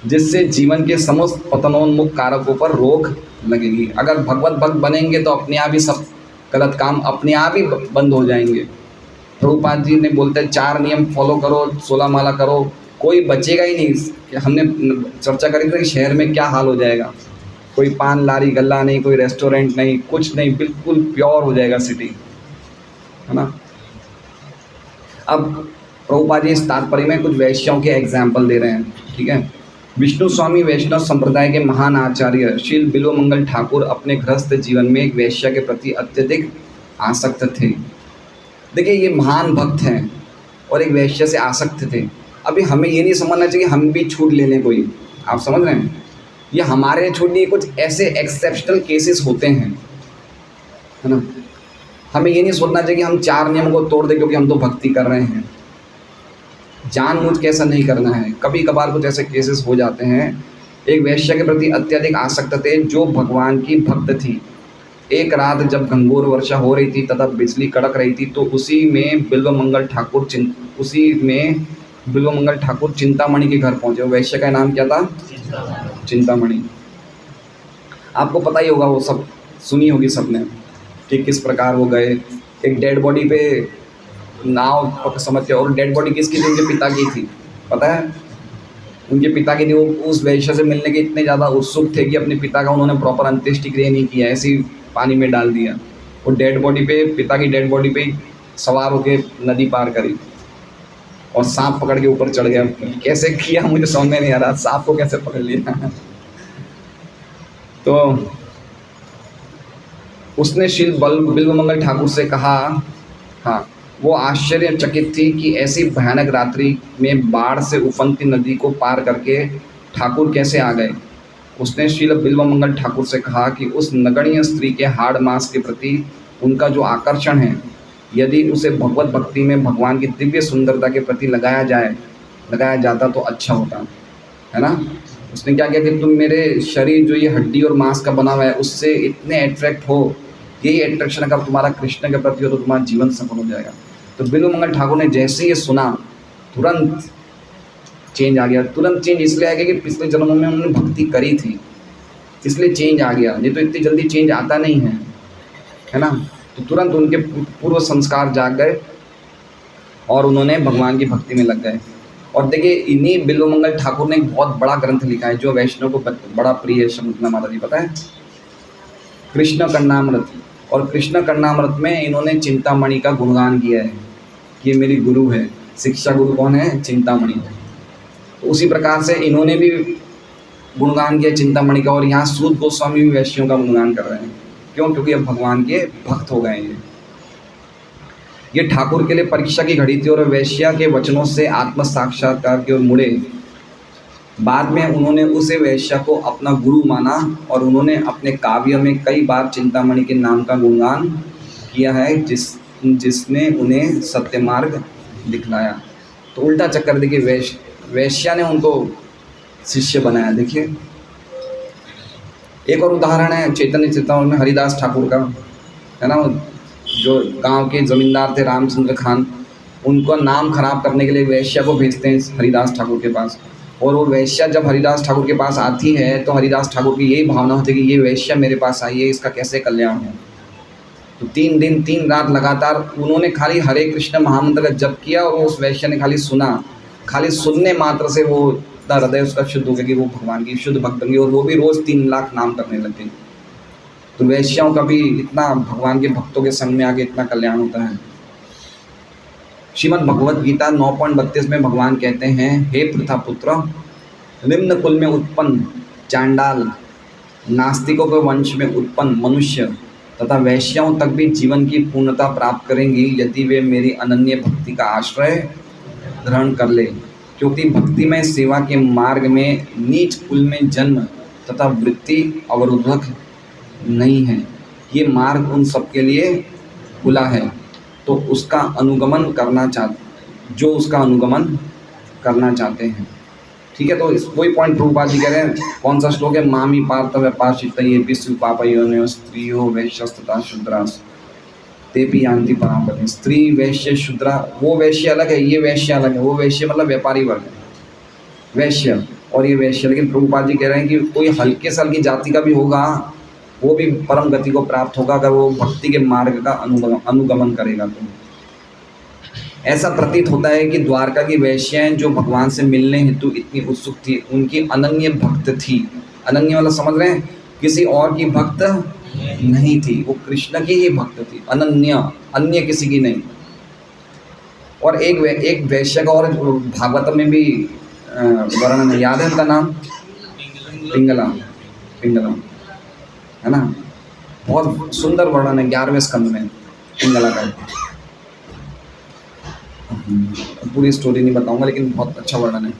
जिससे जीवन के समस्त पतनोन्मुख कारकों पर रोक लगेगी। अगर भगवत भक्त बनेंगे तो अपने आप ही सब गलत काम अपने आप ही बंद हो जाएंगे। प्रभुपाद जी ने बोलते हैं 4 नियम फॉलो करो, 16 माला करो, कोई बचेगा ही नहीं। हमने चर्चा करी थी कि शहर में क्या हाल हो जाएगा, कोई पान लारी गल्ला नहीं, कोई रेस्टोरेंट नहीं, कुछ नहीं, बिल्कुल प्योर हो जाएगा सिटी, है ना। अब प्रभुपाद जी इस तात्पर्य में कुछ वैश्यों के एग्जाम्पल दे रहे हैं, ठीक है। विष्णु स्वामी वैष्णव संप्रदाय के महान आचार्य श्री बिल्वमंगल ठाकुर अपने गृहस्थ जीवन में एक वैश्या के प्रति अत्यधिक आसक्त थे। देखिए ये महान भक्त हैं और एक वैश्य से आसक्त थे। अभी हमें ये नहीं समझना चाहिए हम भी छूट ले लें कोई, आप समझ रहे हैं, ये हमारे छूट नहीं, कुछ ऐसे एक्सेप्शनल केसेस होते हैं, है ना। हमें ये नहीं सोचना चाहिए कि हम 4 नियम को तोड़ दें क्योंकि हम तो भक्ति कर रहे हैं। जानबूझ के ऐसा नहीं करना है। कभी कभार कुछ ऐसे केसेस हो जाते हैं। एक वैश्य के प्रति अत्यधिक आसक्त थे जो भगवान की भक्त थी। एक रात जब घंघोर वर्षा हो रही थी तथा बिजली कड़क रही थी तो उसी में बिल्वमंगल ठाकुर चिंतामणि के घर पहुंचे। वैश्य का नाम क्या था? चिंतामणि। आपको पता ही होगा, वो सब सुनी होगी सबने कि किस प्रकार वो गए। एक डेड बॉडी पे नाव समझ के, और डेड बॉडी किसकी थी? उनके पिता की थी, पता है? उनके पिता की थी। वो उस वैश्य से मिलने के इतने ज़्यादा उत्सुक थे कि अपने पिता का उन्होंने प्रॉपर अंत्येष्टि क्रिया नहीं किया, ऐसे ही पानी में डाल दिया। वो डेड बॉडी पे, पिता की डेड बॉडी पे सवार होके नदी पार करी और सांप पकड़ के ऊपर चढ़ गया। कैसे किया मुझे समझ में नहीं आ रहा, सांप को कैसे पकड़ लिया। तो उसने श्री बिल्वमंगल ठाकुर से कहा, हाँ, वो आश्चर्यचकित थी कि ऐसी भयानक रात्रि में बाढ़ से उफनती नदी को पार करके ठाकुर कैसे आ गए। उसने श्री बिल्वमंगल ठाकुर से कहा कि उस नगण्य स्त्री के हाड़ मांस के प्रति उनका जो आकर्षण है, यदि उसे भगवत भक्ति में भगवान की दिव्य सुंदरता के प्रति लगाया जाता तो अच्छा होता, है ना। उसने क्या किया कि तुम मेरे शरीर जो ये हड्डी और मांस का बना हुआ है उससे इतने अट्रैक्ट हो, यही अट्रैक्शन अगर तुम्हारा कृष्ण के प्रति हो तो तुम्हारा जीवन सफल हो जाएगा। तो बिल्वमंगल ठाकुर ने जैसे ये सुना तुरंत चेंज आ गया। तुरंत चेंज इसलिए आ गया कि पिछले जन्मों में उन्होंने भक्ति करी थी, इसलिए चेंज आ गया। ये तो इतनी जल्दी चेंज आता नहीं है ना। तो तुरंत उनके पूर्व संस्कार जाग गए और उन्होंने भगवान की भक्ति में लग गए। और देखिए इन्हीं बिल्वमंगल ठाकुर ने एक बहुत बड़ा ग्रंथ लिखा है जो वैष्णव को बड़ा प्रिय है। शकुंतला माता जी, पता है? कृष्ण कर्णामृत। और कृष्ण कर्णामृत में इन्होंने चिंतामणि का गुणगान किया है कि ये मेरी गुरु है। शिक्षा गुरु कौन है? चिंतामणि। तो उसी प्रकार से इन्होंने भी गुणगान किया चिंतामणि का, और यहाँ सूत गोस्वामी भी वैश्यों का गुणगान कर रहे हैं। क्यों? क्योंकि अब भगवान के भक्त हो गए हैं। ये ठाकुर के लिए परीक्षा की घड़ी थी और वैश्या के वचनों से आत्म साक्षात्कार की ओर मुड़े। बाद में उन्होंने उसे वैश्या को अपना गुरु माना और उन्होंने अपने काव्य में कई बार चिंतामणि के नाम का गुणगान किया है, जिसने उन्हें सत्य मार्ग दिखलाया। तो उल्टा चक्कर देखिए, वैश्या ने उनको शिष्य बनाया। देखिए एक और उदाहरण है चैतन्य चेतावनी में हरिदास ठाकुर का, है ना, जो गांव के जमींदार थे रामचंद्र खान, उनको नाम खराब करने के लिए वैश्या को भेजते हैं हरिदास ठाकुर के पास। और वो वैश्या जब हरिदास ठाकुर के पास आती है तो हरिदास ठाकुर की यही भावना होती है कि ये वैश्या मेरे पास आई है, इसका कैसे कल्याण हो। तो 3 दिन 3 रात लगातार उन्होंने खाली हरे कृष्ण महामंत्र का जप किया और उस वैश्या ने खाली सुना। खाली सुनने मात्र से वो इतना हृदय उसका शुद्ध हो गया कि वो भगवान की शुद्ध भक्त बन गई, और वो भी रोज़ 3 लाख नाम करने लग गई। तो वैश्याओं का भी इतना भगवान के भक्तों के संग में आके इतना कल्याण होता है। श्रीमद् भगवद गीता 9.32 में भगवान कहते हैं, हे पृथा पुत्र, निम्न कुल में उत्पन्न चांडाल, नास्तिकों के वंश में उत्पन्न मनुष्य तथा वैश्याओं तक भी जीवन की पूर्णता प्राप्त करेंगी यदि वे मेरी अनन्य भक्ति का आश्रय ग्रहण कर ले। क्योंकि भक्तिमय सेवा के मार्ग में नीच कुल में जन्म तथा वृत्ति अवरोधक नहीं है। ये मार्ग उन सबके लिए खुला है तो उसका अनुगमन करना जो उसका अनुगमन करना चाहते हैं। ठीक है, तो इस वही पॉइंट प्रभुपाद जी कह रहे हैं। कौन सा श्लोक है? मामी पार्थ व्यापाशित ये विश्व पापयोनियो स्त्रियो वैश्यस्तथा शूद्रास तेपी यान्ति पराम गतिम। स्त्री वैश्य शूद्रा, वो वैश्य अलग है, ये वैश्य अलग है। वो वैश्य मतलब व्यापारी वर्ग है वैश्य, और ये वैश्य। लेकिन प्रभुपाद जी कह रहे हैं कि कोई हल्के से हल्की जाति का भी होगा वो भी परम गति को प्राप्त होगा अगर वो भक्ति के मार्ग का अनुगमन करेगा। तो ऐसा प्रतीत होता है कि द्वारका की वैश्याएं जो भगवान से मिलने हेतु इतनी उत्सुक थी, उनकी अनन्य भक्त थी। अनन्य मतलब समझ रहे हैं, किसी और की भक्त नहीं थी, वो कृष्ण की ही भक्त थी, अनन्य, अन्य किसी की नहीं। और एक वैश्य का और भागवत में भी वर्णन है, याद है उनका नाम? पिंगला, है ना, बहुत सुंदर वर्णन है 11वें स्कंद में पिंगला का। पूरी स्टोरी नहीं बताऊंगा लेकिन बहुत अच्छा वर्णन है।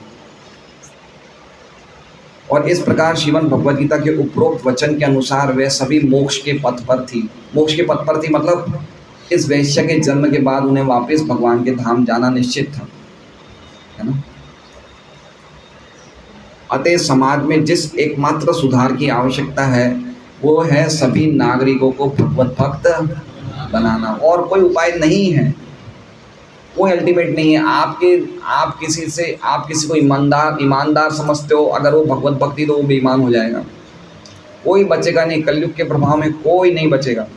और इस प्रकार श्रीमद् भगवद गीता के उपरोक्त वचन के अनुसार वे सभी मोक्ष के पथ पर थी। मोक्ष के पथ पर थी मतलब इस वैश्य के जन्म के बाद उन्हें वापस भगवान के धाम जाना निश्चित था, है ना। अतः समाज में जिस एकमात्र सुधार की आवश्यकता है वो है सभी नागरिकों को भगवत भक्त बनाना, और कोई उपाय नहीं है, कोई अल्टीमेट नहीं है। आप किसी को ईमानदार समझते हो, अगर वो भगवत भक्ति तो वो बेईमान हो जाएगा, कोई बचेगा नहीं। कलयुग के प्रभाव में कोई नहीं बचेगा।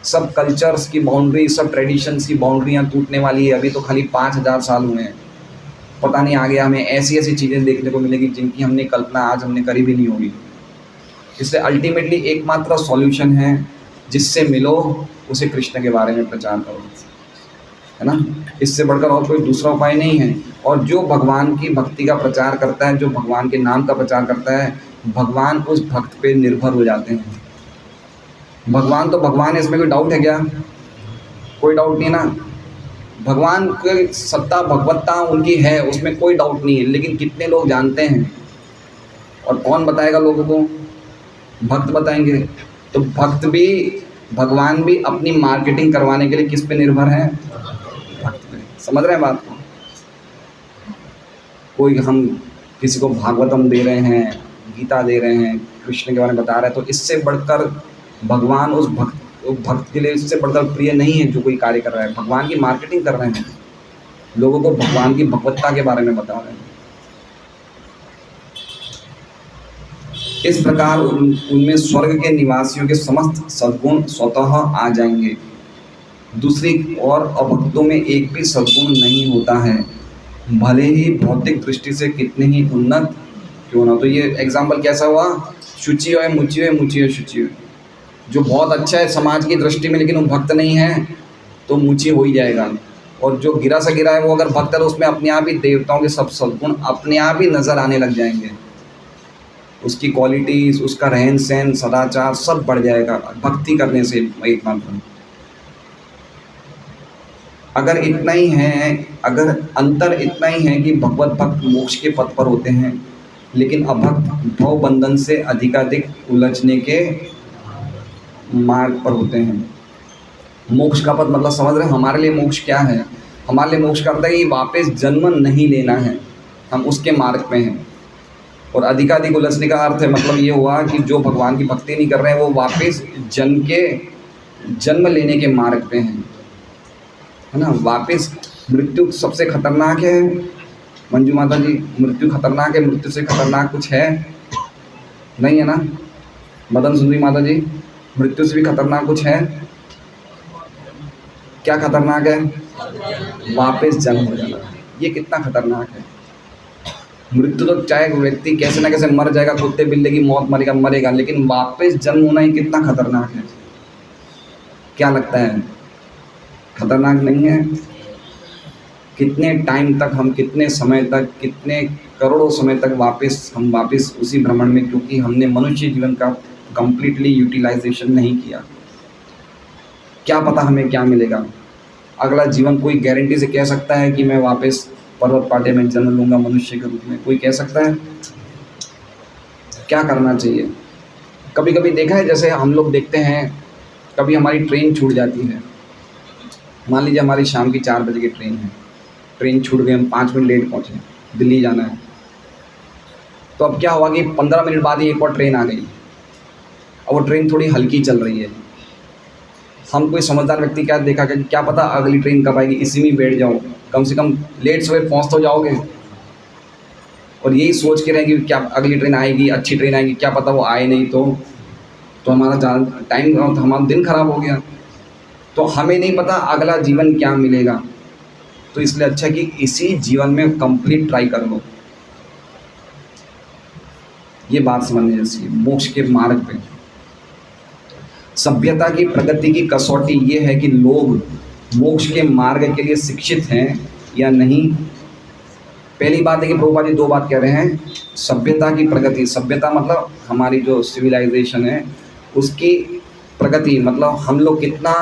सब कल्चर्स की बाउंड्री, सब ट्रेडिशंस की बाउंड्रियाँ टूटने वाली है। अभी तो खाली 5000 साल हुए हैं, पता नहीं आगे हमें ऐसी चीज़ें देखने को मिलेगी जिनकी हमने कल्पना आज हमने करी भी नहीं होगी। इसलिए अल्टीमेटली एकमात्र सॉल्यूशन है, जिससे मिलो उसे कृष्ण के बारे में प्रचार करो, है ना। इससे बढ़कर और कोई दूसरा उपाय नहीं है। और जो भगवान की भक्ति का प्रचार करता है, जो भगवान के नाम का प्रचार करता है, भगवान उस भक्त पे निर्भर हो जाते हैं। भगवान तो भगवान है, इसमें कोई डाउट है क्या? कोई डाउट नहीं ना। भगवान की सत्ता भगवत्ता उनकी है, उसमें कोई डाउट नहीं है। लेकिन कितने लोग जानते हैं और कौन बताएगा लोगों को? भक्त बताएंगे। तो भक्त भी, भगवान भी अपनी मार्केटिंग करवाने के लिए किस पे निर्भर है? भक्त पे। समझ रहे हैं बात को? कोई हम किसी को भागवतम दे रहे हैं, गीता दे रहे हैं, कृष्ण के बारे में बता रहे हैं, तो इससे बढ़कर भगवान उस भक्त के लिए इससे बढ़कर प्रिय नहीं है जो कोई कार्य कर रहा है। भगवान की मार्केटिंग कर रहे हैं, लोगों को भगवान की भगवत्ता के बारे में बता रहे हैं। इस प्रकार उनमें स्वर्ग के निवासियों के समस्त सद्गुण स्वतः आ जाएंगे। दूसरी ओर अभक्तों में एक भी सद्गुण नहीं होता है, भले ही भौतिक दृष्टि से कितने ही उन्नत क्यों ना। तो ये एग्जाम्पल कैसा हुआ? शुचि है मुचि है, मुचि है शुचि है। जो बहुत अच्छा है समाज की दृष्टि में लेकिन वो भक्त नहीं है तो मुचि हो ही जाएगा। और जो गिरा सा गिरा है वो अगर भक्त है तो उसमें अपने आप ही देवताओं के सब सद्गुण अपने आप ही नजर आने लग जाएंगे। उसकी क्वालिटीज, उसका रहन सहन, सदाचार सब बढ़ जाएगा भक्ति करने से एकमात्र। अगर इतना ही है, अगर अंतर इतना ही है कि भगवत भक्त मोक्ष के पथ पर होते हैं, लेकिन अभक्त भव बंधन से अधिकाधिक उलझने के मार्ग पर होते हैं। मोक्ष का पथ मतलब समझ रहे हैं? हमारे लिए मोक्ष क्या है? हमारे लिए मोक्ष का अर्थ है कि वापस जन्म नहीं लेना है, हम उसके मार्ग पे हैं। और अधिकाधिक उलझने का अर्थ है मतलब ये हुआ कि जो भगवान की भक्ति नहीं कर रहे हैं वो वापस जन्म लेने के मार्ग पे हैं, है ना। वापस मृत्यु सबसे खतरनाक है मंजू माता जी, मृत्यु खतरनाक है, मृत्यु से खतरनाक कुछ है नहीं, है ना मदन सुंदरी माता जी? मृत्यु से भी खतरनाक कुछ है? क्या खतरनाक है? वापस जन्म हो जाना। ये कितना खतरनाक है। मृत्यु तो चाहे व्यक्ति कैसे ना कैसे मर जाएगा, कुत्ते बिल्ली की मौत मरेगा, लेकिन वापस जन्म होना ही कितना खतरनाक है। क्या लगता है, खतरनाक नहीं है? कितने टाइम तक हम, कितने समय तक, कितने करोड़ों समय तक हम वापस उसी भ्रमण में, क्योंकि हमने मनुष्य जीवन का कंप्लीटली यूटिलाइजेशन नहीं किया। क्या पता हमें क्या मिलेगा अगला जीवन। कोई गारंटी से कह सकता है कि मैं वापस पर्वत पाटे में जन्म लूँगा मनुष्य के रूप में? कोई कह सकता है? क्या करना चाहिए? कभी कभी देखा है, जैसे हम लोग देखते हैं, कभी हमारी ट्रेन छूट जाती है। मान लीजिए हमारी शाम की 4 बजे की ट्रेन है, ट्रेन छूट गई, हम 5 मिनट लेट पहुँचे, दिल्ली जाना है। तो अब क्या हुआ कि 15 मिनट बाद ही एक और ट्रेन आ गई, और वो ट्रेन थोड़ी हल्की चल रही है। हम कोई समझदार व्यक्ति क्या देखा कि क्या पता अगली ट्रेन कब आएगी, इसी में बैठ जाओ, कम से कम लेट सवेर पहुँच तो जाओगे। और यही सोच के रहेंगे कि क्या अगली ट्रेन आएगी, अच्छी ट्रेन आएगी, क्या पता वो आए नहीं तो हमारा टाइम, तो हमारा दिन खराब हो गया। तो हमें नहीं पता अगला जीवन क्या मिलेगा, तो इसलिए अच्छा कि इसी जीवन में कंप्लीट ट्राई कर लो। ये बात समझने जैसी है। मोक्ष के मार्ग पे सभ्यता की प्रगति की कसौटी ये है कि लोग मोक्ष के मार्ग के लिए शिक्षित हैं या नहीं। पहली बात है कि प्रभुपाद जी 2 बात कह रहे हैं। सभ्यता की प्रगति, सभ्यता मतलब हमारी जो सिविलाइजेशन है उसकी प्रगति, मतलब हम लोग कितना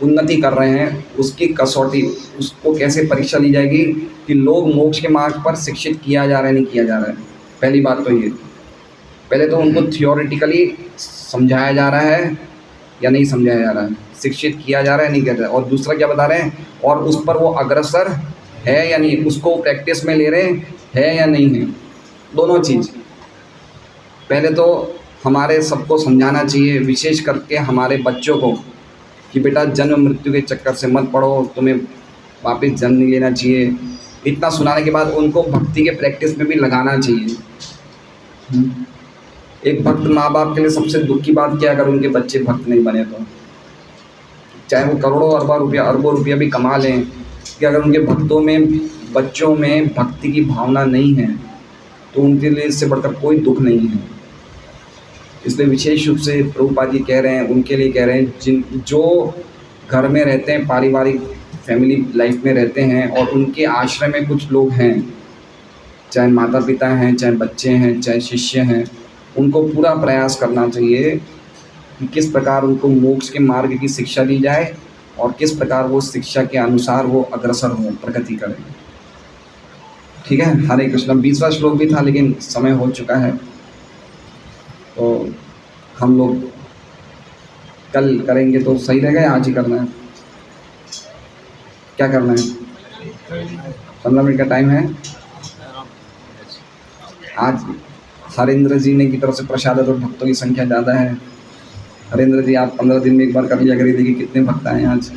उन्नति कर रहे हैं, उसकी कसौटी, उसको कैसे परीक्षा ली जाएगी कि लोग मोक्ष के मार्ग पर शिक्षित किया जा रहा है नहीं किया जा रहा है। पहली बात तो ये, पहले तो उनको थियोरेटिकली समझाया जा रहा है या नहीं समझाया जा रहा है, शिक्षित किया जा रहा है नहीं किया जा रहा है। और दूसरा क्या बता रहे हैं, और उस पर वो अग्रसर है या नहीं, उसको प्रैक्टिस में ले रहे हैं या नहीं है। दोनों चीज़ पहले तो हमारे सबको समझाना चाहिए, विशेष करके हमारे बच्चों को, कि बेटा जन्म मृत्यु के चक्कर से मत पड़ो, तुम्हें वापस जन्म नहीं लेना चाहिए। इतना सुनाने के बाद उनको भक्ति के प्रैक्टिस में भी लगाना चाहिए। एक भक्त माँ बाप के लिए सबसे दुख की बात क्या है, अगर उनके बच्चे भक्त नहीं बने तो, चाहे वो करोड़ों अरबों रुपया भी कमा लें, कि अगर उनके बच्चों में भक्ति की भावना नहीं है तो उनके लिए इससे बढ़कर कोई दुख नहीं है। इसलिए विशेष रूप से प्रभुपाद जी कह रहे हैं, उनके लिए कह रहे हैं जो घर में रहते हैं, पारिवारिक फैमिली लाइफ में रहते हैं, और उनके आश्रय में कुछ लोग हैं, चाहे माता पिता हैं, चाहे बच्चे हैं, चाहे शिष्य हैं, उनको पूरा प्रयास करना चाहिए कि किस प्रकार उनको मोक्ष के मार्ग की शिक्षा दी जाए और किस प्रकार वो शिक्षा के अनुसार वो अग्रसर हों, प्रगति करें। ठीक है, हरे कृष्ण। 20वां श्लोक भी था लेकिन समय हो चुका है, तो हम लोग कल करेंगे तो सही रहेगा या आज ही करना है? क्या करना है? 15 मिनट का टाइम है। आज हरेंद्र जी ने की तरफ से प्रसाद है तो भक्तों की संख्या ज़्यादा है। हरेंद्र जी आप 15 दिन में एक बार कर लिया करिए, देखिए कितने भक्त आए आज।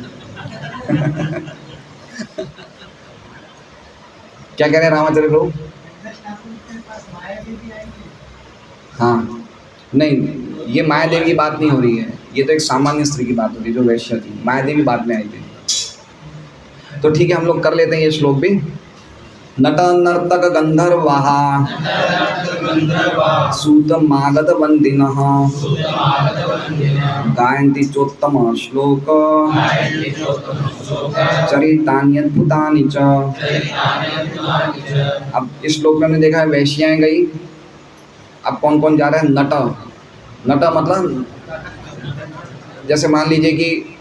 क्या कह रहे हैं रामाचार्य प्रभु? हाँ, नहीं ये माया देवी की बात नहीं हो रही है, ये तो एक सामान्य स्त्री की बात हो रही है जो वैश्य थी। माया देवी बाद में आई थी। तो ठीक है, हम लोग कर लेते हैं ये श्लोक भी। नट नर्तक गंधर्वाः सूत मागध वंदिनः गायन्ति चोत्तम श्लोक चरितान्यद्भुतानि च। अब इस श्लोक में हमने देखा है वैश्याएं गई, अब कौन कौन जा रहा है? नट। नट मतलब जैसे मान लीजिए कि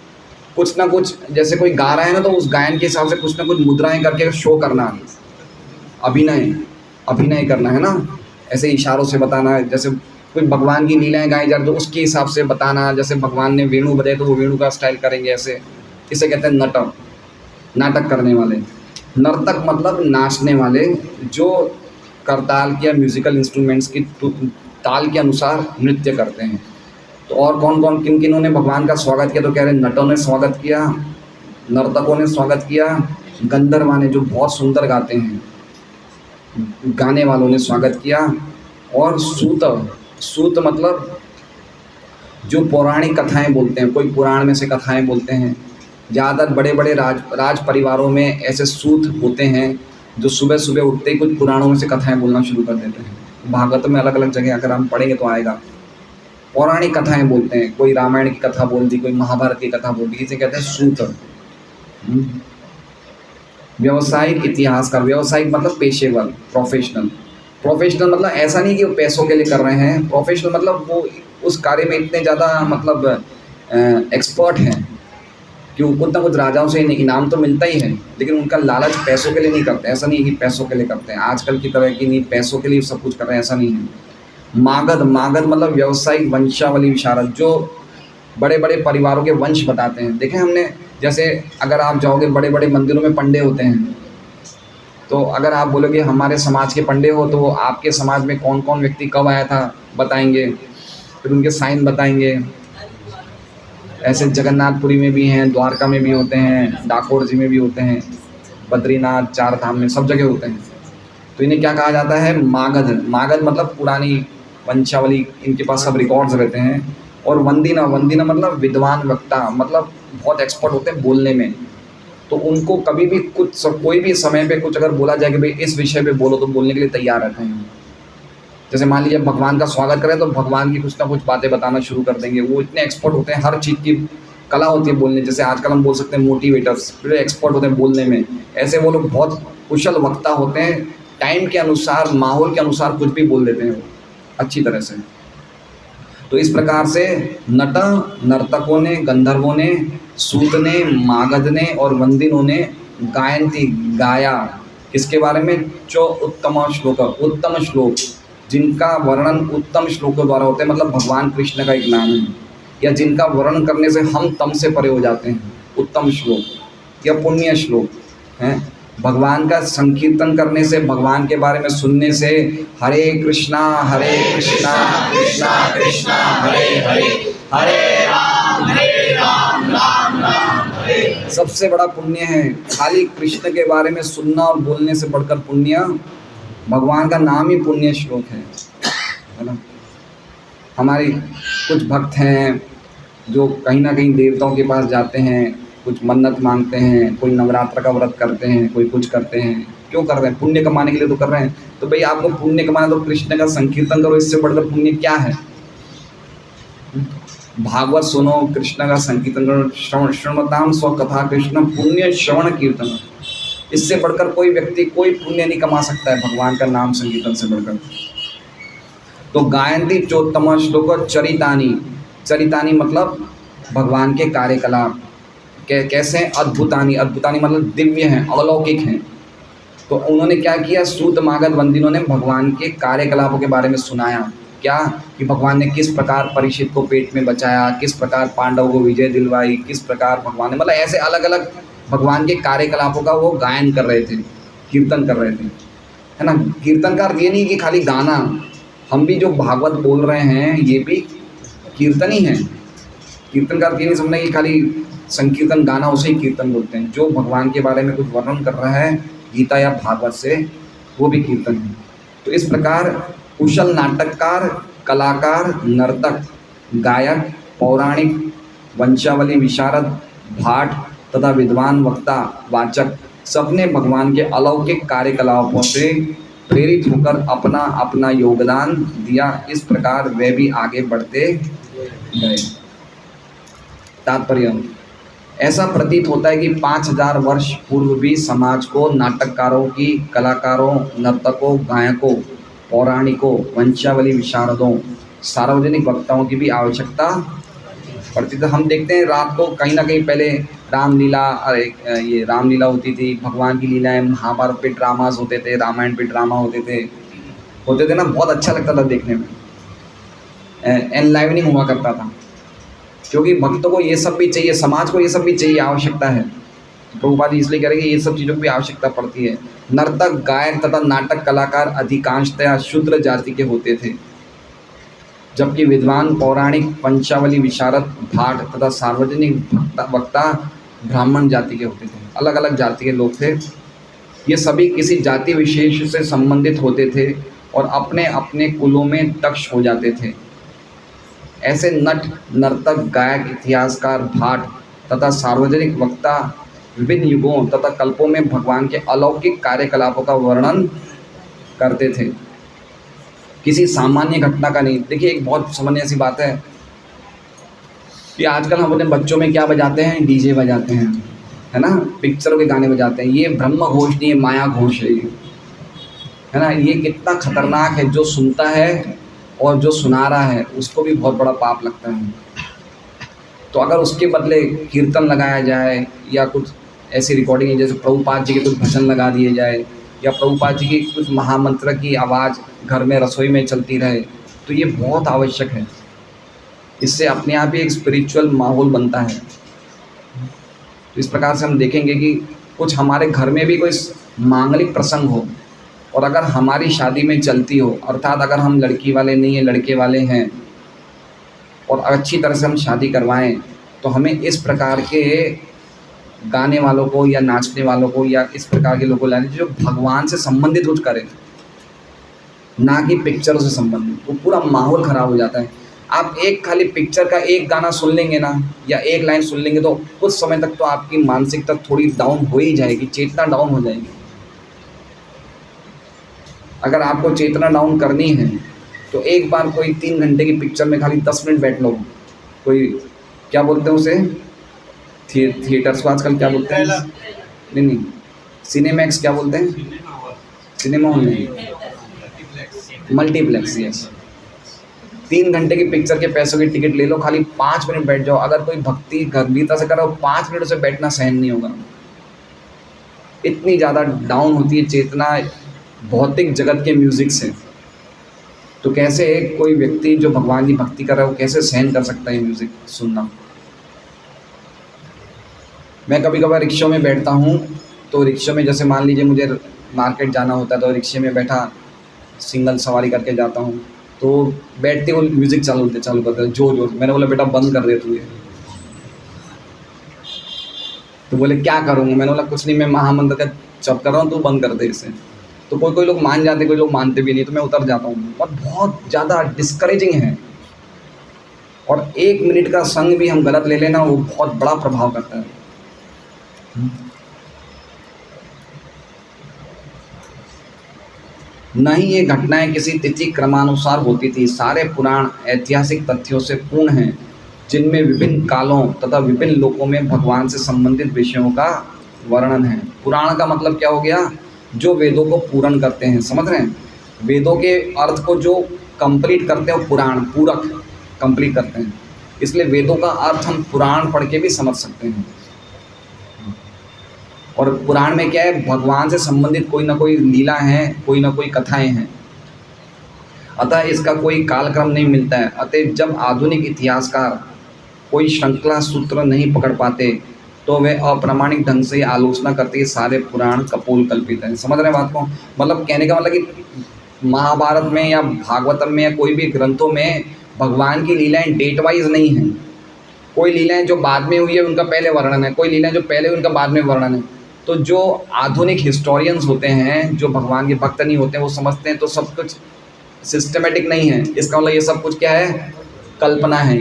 कुछ ना कुछ, जैसे कोई गा रहा है ना, तो उस गायन के हिसाब से कुछ ना कुछ मुद्राएं करके शो करना, अभिनय अभिनय करना है ना, ऐसे इशारों से बताना। जैसे कोई भगवान की लीलाएं गाई जा रही तो उसके हिसाब से बताना, जैसे भगवान ने वेणु बजाए तो वो वेणु का स्टाइल करेंगे ऐसे। इसे कहते हैं नटक, नाटक करने वाले। नर्तक मतलब नाचने वाले, जो करताल के या म्यूजिकल इंस्ट्रूमेंट्स की ताल के अनुसार नृत्य करते हैं। तो और कौन कौन किन किनों ने भगवान का स्वागत किया? तो कह रहे नटों ने स्वागत किया, नर्तकों ने स्वागत किया, गंधर्वा ने जो बहुत सुंदर गाते हैं गाने वालों ने स्वागत किया, और सूत। सूत मतलब जो पौराणिक कथाएं बोलते हैं, कोई पुराण में से कथाएं बोलते हैं। ज़्यादातर बड़े बड़े राज परिवारों में ऐसे सूत होते हैं जो सुबह सुबह उठते ही कुछ पुराणों में से कथाएं बोलना शुरू कर देते हैं। भागवत में अलग अलग जगह अगर हम पढ़ेंगे तो आएगा। पौराणिक कथाएं बोलते हैं, कोई रामायण की कथा बोल दी, कोई महाभारत की कथा बोल दी, इसे कहते हैं सूत। व्यावसायिक इतिहासकार, व्यावसायिक मतलब पेशेवर, प्रोफेशनल। प्रोफेशनल मतलब ऐसा नहीं कि वो पैसों के लिए कर रहे हैं, प्रोफेशनल मतलब वो उस कार्य में इतने ज़्यादा मतलब एक्सपर्ट हैं कि कुछ ना कुछ राजाओं से इनाम तो मिलता ही है, लेकिन उनका लालच पैसों के लिए नहीं करते। ऐसा नहीं है कि पैसों के लिए करते हैं आजकल की तरह की, नहीं पैसों के लिए सब कुछ कर रहे हैं, ऐसा नहीं है। मागध, मागध मतलब व्यावसायिक वंशावली विशारद, जो बड़े बड़े परिवारों के वंश बताते हैं। देखें हमने, जैसे अगर आप जाओगे बड़े बड़े मंदिरों में पंडे होते हैं, तो अगर आप बोलोगे हमारे समाज के पंडे हो, तो वो आपके समाज में कौन कौन व्यक्ति कब आया था बताएंगे, फिर उनके साइन बताएंगे। ऐसे जगन्नाथपुरी में भी हैं, द्वारका में भी होते हैं, डाकोर जी में भी होते हैं, बद्रीनाथ, चार धाम में सब जगह होते हैं। तो इन्हें क्या कहा जाता है? मागध। मागध मतलब पुरानी वंशावली, इनके पास सब रिकॉर्ड्स रहते हैं। और वंदिना, वंदिना मतलब विद्वान वक्ता, मतलब बहुत एक्सपर्ट होते हैं बोलने में। तो उनको कभी भी कोई भी समय पे कुछ अगर बोला जाए कि भाई इस विषय पे बोलो, तो बोलने के लिए तैयार रहते हैं। जैसे मान लीजिए भगवान का स्वागत करें तो भगवान की कुछ ना कुछ बातें बताना शुरू कर देंगे। वो इतने एक्सपर्ट होते हैं, हर चीज़ की कला होती है बोलने। जैसे आजकल हम बोल सकते हैं मोटिवेटर्स, फिर एक्सपर्ट होते हैं बोलने में। ऐसे वो लोग बहुत कुशल वक्ता होते हैं, टाइम के अनुसार, माहौल के अनुसार कुछ भी बोल देते हैं अच्छी तरह से। तो इस प्रकार से नट, नर्तकों ने, गंधर्वों ने, सूत ने, मागध ने और वंदिनों ने गायन थी, गाया। किसके बारे में? जो उत्तम श्लोक, उत्तम श्लोक जिनका वर्णन उत्तम श्लोकों द्वारा होते हैं, मतलब भगवान कृष्ण का एक नाम है, या जिनका वर्णन करने से हम तम से परे हो जाते हैं, उत्तम श्लोक या पुण्य श्लोक हैं। भगवान का संकीर्तन करने से, भगवान के बारे में सुनने से, हरे कृष्णा कृष्णा कृष्णा हरे हरे, हरे राम राम राम हरे, सबसे बड़ा पुण्य है। खाली कृष्ण के बारे में सुनना और बोलने से बढ़कर पुण्य, भगवान का नाम ही पुण्य श्लोक है ना। हमारे कुछ भक्त हैं जो कहीं ना कहीं देवताओं के पास जाते हैं, कुछ मन्नत मांगते हैं, कोई नवरात्र का व्रत करते हैं, कोई कुछ करते हैं। क्यों कर रहे हैं? पुण्य कमाने के लिए तो कर रहे हैं। तो भाई आपको पुण्य कमाना तो कृष्ण का संकीर्तन करो, इससे बढ़कर पुण्य क्या है? भागवत सुनो, कृष्ण का संकीर्तन करो, श्रवणताम स्व कथा कृष्ण पुण्य श्रवण कीर्तन। इससे बढ़कर कोई व्यक्ति कोई पुण्य नहीं कमा सकता है भगवान का नाम संकीर्तन से बढ़कर। तो गायंती चोत्तम श्लोक चरितानी, चरितानी मतलब भगवान के कार्यकलाप कैसे हैं? अद्भुतानी, अद्भुतानी मतलब दिव्य हैं, अलौकिक हैं। तो उन्होंने क्या किया? सूत, मागध, वंदिनों ने भगवान के कार्यकलापों के बारे में सुनाया। क्या? कि भगवान ने किस प्रकार परीक्षित को पेट में बचाया, किस प्रकार पांडवों को विजय दिलवाई, किस प्रकार भगवान ने, मतलब ऐसे अलग अलग भगवान के कार्यकलापों का वो गायन कर रहे थे, कीर्तन कर रहे थे, है ना। कीर्तन का अर्थ ये नहीं कि खाली गाना, हम भी जो भागवत बोल रहे हैं ये भी कीर्तन ही है। कीर्तन का अर्थ ये नहीं समझना कि खाली संकीर्तन गाना उसे ही कीर्तन बोलते हैं। जो भगवान के बारे में कुछ वर्णन कर रहा है गीता या भागवत से, वो भी कीर्तन है। तो इस प्रकार कुशल नाटककार, कलाकार, नर्तक, गायक, पौराणिक, वंशावली विशारद, भाट तथा विद्वान वक्ता, वाचक, सबने भगवान के अलौकिक कार्यकलापों से प्रेरित होकर अपना अपना योगदान दिया। इस प्रकार वे भी आगे बढ़ते गए। तात्पर्य, ऐसा प्रतीत होता है कि 5000 वर्ष पूर्व भी समाज को नाटककारों की, कलाकारों, नर्तकों, गायकों पौराणिकों, वंशावली विशारदों, सार्वजनिक वक्ताओं की भी आवश्यकता पड़ती थी। हम देखते हैं रात को कहीं ना कहीं पहले रामलीला, ये रामलीला होती थी, भगवान की लीलाएं, महाभारत पे ड्रामाज होते थे, रामायण पे ड्रामा होते थे ना, बहुत अच्छा लगता था देखने में, एनलाइवनिंग हुआ करता था, क्योंकि भक्तों को ये सब भी चाहिए, समाज को ये सब भी चाहिए, आवश्यकता है। प्रभुपाद जी इसलिए कह रहे हैं कि ये सब चीज़ों की भी आवश्यकता पड़ती है। नर्तक, गायक तथा नाटक कलाकार अधिकांशतः शूद्र जाति के होते थे, जबकि विद्वान, पौराणिक, पंचावली विशारद, भाट तथा सार्वजनिक वक्ता ब्राह्मण जाति के होते थे। अलग अलग जाति के लोग थे, ये सभी किसी जाति विशेष से संबंधित होते थे और अपने अपने कुलों में दक्ष हो जाते थे। ऐसे नट, नर्तक, गायक, इतिहासकार, भाट तथा सार्वजनिक वक्ता विभिन्न युगों तथा कल्पों में भगवान के अलौकिक कार्यकलापों का वर्णन करते थे, किसी सामान्य घटना का नहीं। देखिए, एक बहुत समझने ऐसी बात है कि आजकल हम अपने बच्चों में क्या बजाते हैं, डीजे बजाते हैं, है ना, पिक्चरों के गाने बजाते हैं। ये ब्रह्म घोष नहीं, ये माया घोष है, ये है ना। ये कितना खतरनाक है, जो सुनता है और जो सुना रहा है उसको भी बहुत बड़ा पाप लगता है। तो अगर उसके बदले कीर्तन लगाया जाए या कुछ ऐसी रिकॉर्डिंग, जैसे प्रभुपाद जी के कुछ भजन लगा दिए जाए या प्रभुपाद जी की कुछ महामंत्र की आवाज़ घर में रसोई में चलती रहे, तो ये बहुत आवश्यक है। इससे अपने आप ही एक स्पिरिचुअल माहौल बनता है। तो इस प्रकार से हम देखेंगे कि कुछ हमारे घर में भी कोई मांगलिक प्रसंग हो और अगर हमारी शादी में चलती हो, अर्थात अगर हम लड़की वाले नहीं हैं, लड़के वाले हैं, और अच्छी तरह से हम शादी करवाएं, तो हमें इस प्रकार के गाने वालों को या नाचने वालों को या इस प्रकार के लोगों को लाने जो भगवान से संबंधित कुछ करें, ना कि पिक्चरों से संबंधित। वो पूरा माहौल ख़राब हो जाता है। आप एक खाली पिक्चर का एक गाना सुन लेंगे ना, या एक लाइन सुन लेंगे, तो कुछ समय तक तो आपकी मानसिकता थोड़ी डाउन हो ही जाएगी, चेतना डाउन हो जाएगी। अगर आपको चेतना डाउन करनी है तो एक बार कोई 3 घंटे की पिक्चर में खाली 10 मिनट बैठ लो। कोई क्या बोलते हैं उसे, थिएटर्स को आजकल क्या बोलते हैं, नहीं, सिनेमैक्स क्या बोलते हैं, सिनेमा हॉल नहीं, मल्टीप्लेक्स, यस। 3 घंटे की पिक्चर के पैसों की टिकट ले लो, खाली 5 मिनट बैठ जाओ। अगर कोई भक्ति गंभीरता से करो, 5 मिनट से बैठना सहन नहीं होगा। इतनी ज़्यादा डाउन होती है चेतना भौतिक जगत के म्यूज़िक से। तो कैसे कोई व्यक्ति जो भगवान की भक्ति कर रहा है वो कैसे सहन कर सकता है म्यूज़िक सुनना। मैं कभी कभार रिक्शों में बैठता हूँ, तो रिक्शों में जैसे मान लीजिए मुझे मार्केट जाना होता है, तो रिक्शे में बैठा सिंगल सवारी करके जाता हूँ, तो बैठते वो म्यूज़िक चालू करते हैं जोर। मैंने बोला बेटा बंद कर दे तू ये। तो बोले क्या करूँगा, मैंने बोला कुछ नहीं, मैं महामंत्र का जप कर रहा हूँ, तू बंद कर दे इसे। तो कोई लोग मान जाते, कोई लोग मानते भी नहीं, तो मैं उतर जाता हूँ। और बहुत ज़्यादा डिस्करेजिंग है। और 1 मिनट का संग भी हम गलत ले लेना, वो बहुत बड़ा प्रभाव करता है। नहीं, ये घटनाएं किसी तिथि क्रमानुसार होती थी। सारे पुराण ऐतिहासिक तथ्यों से पूर्ण हैं, जिनमें विभिन्न कालों तथा विभिन्न लोकों में भगवान से संबंधित विषयों का वर्णन है। पुराण का मतलब क्या हो गया, जो वेदों को पूर्ण करते हैं, समझ रहे हैं। वेदों के अर्थ को जो कंप्लीट करते हैं वो पुराण, पूरक कंप्लीट करते हैं। इसलिए वेदों का अर्थ हम पुराण पढ़ के भी समझ सकते हैं। और पुराण में क्या है, भगवान से संबंधित कोई ना कोई लीला है, कोई ना कोई कथाएं हैं। अतः इसका कोई कालक्रम नहीं मिलता है। अतः जब आधुनिक इतिहासकार कोई श्रृंखला सूत्र नहीं पकड़ पाते, तो वे अप्रामाणिक ढंग से आलोचना करते हैं सारे पुराण कपोल कल्पित हैं। समझ रहे हैं बात को। मतलब कहने का मतलब कि महाभारत में या भागवतम में या कोई भी ग्रंथों में भगवान की लीलाएं डेट वाइज नहीं हैं। कोई लीलाएं जो बाद में हुई है उनका पहले वर्णन है, कोई लीलाएं जो पहले हुई उनका बाद में वर्णन है। तो जो आधुनिक हिस्टोरियंस होते हैं, जो भगवान के भक्त नहीं होते हैं, वो समझते हैं तो सब कुछ सिस्टमेटिक नहीं है। इसका मतलब ये सब कुछ क्या है, कल्पना है।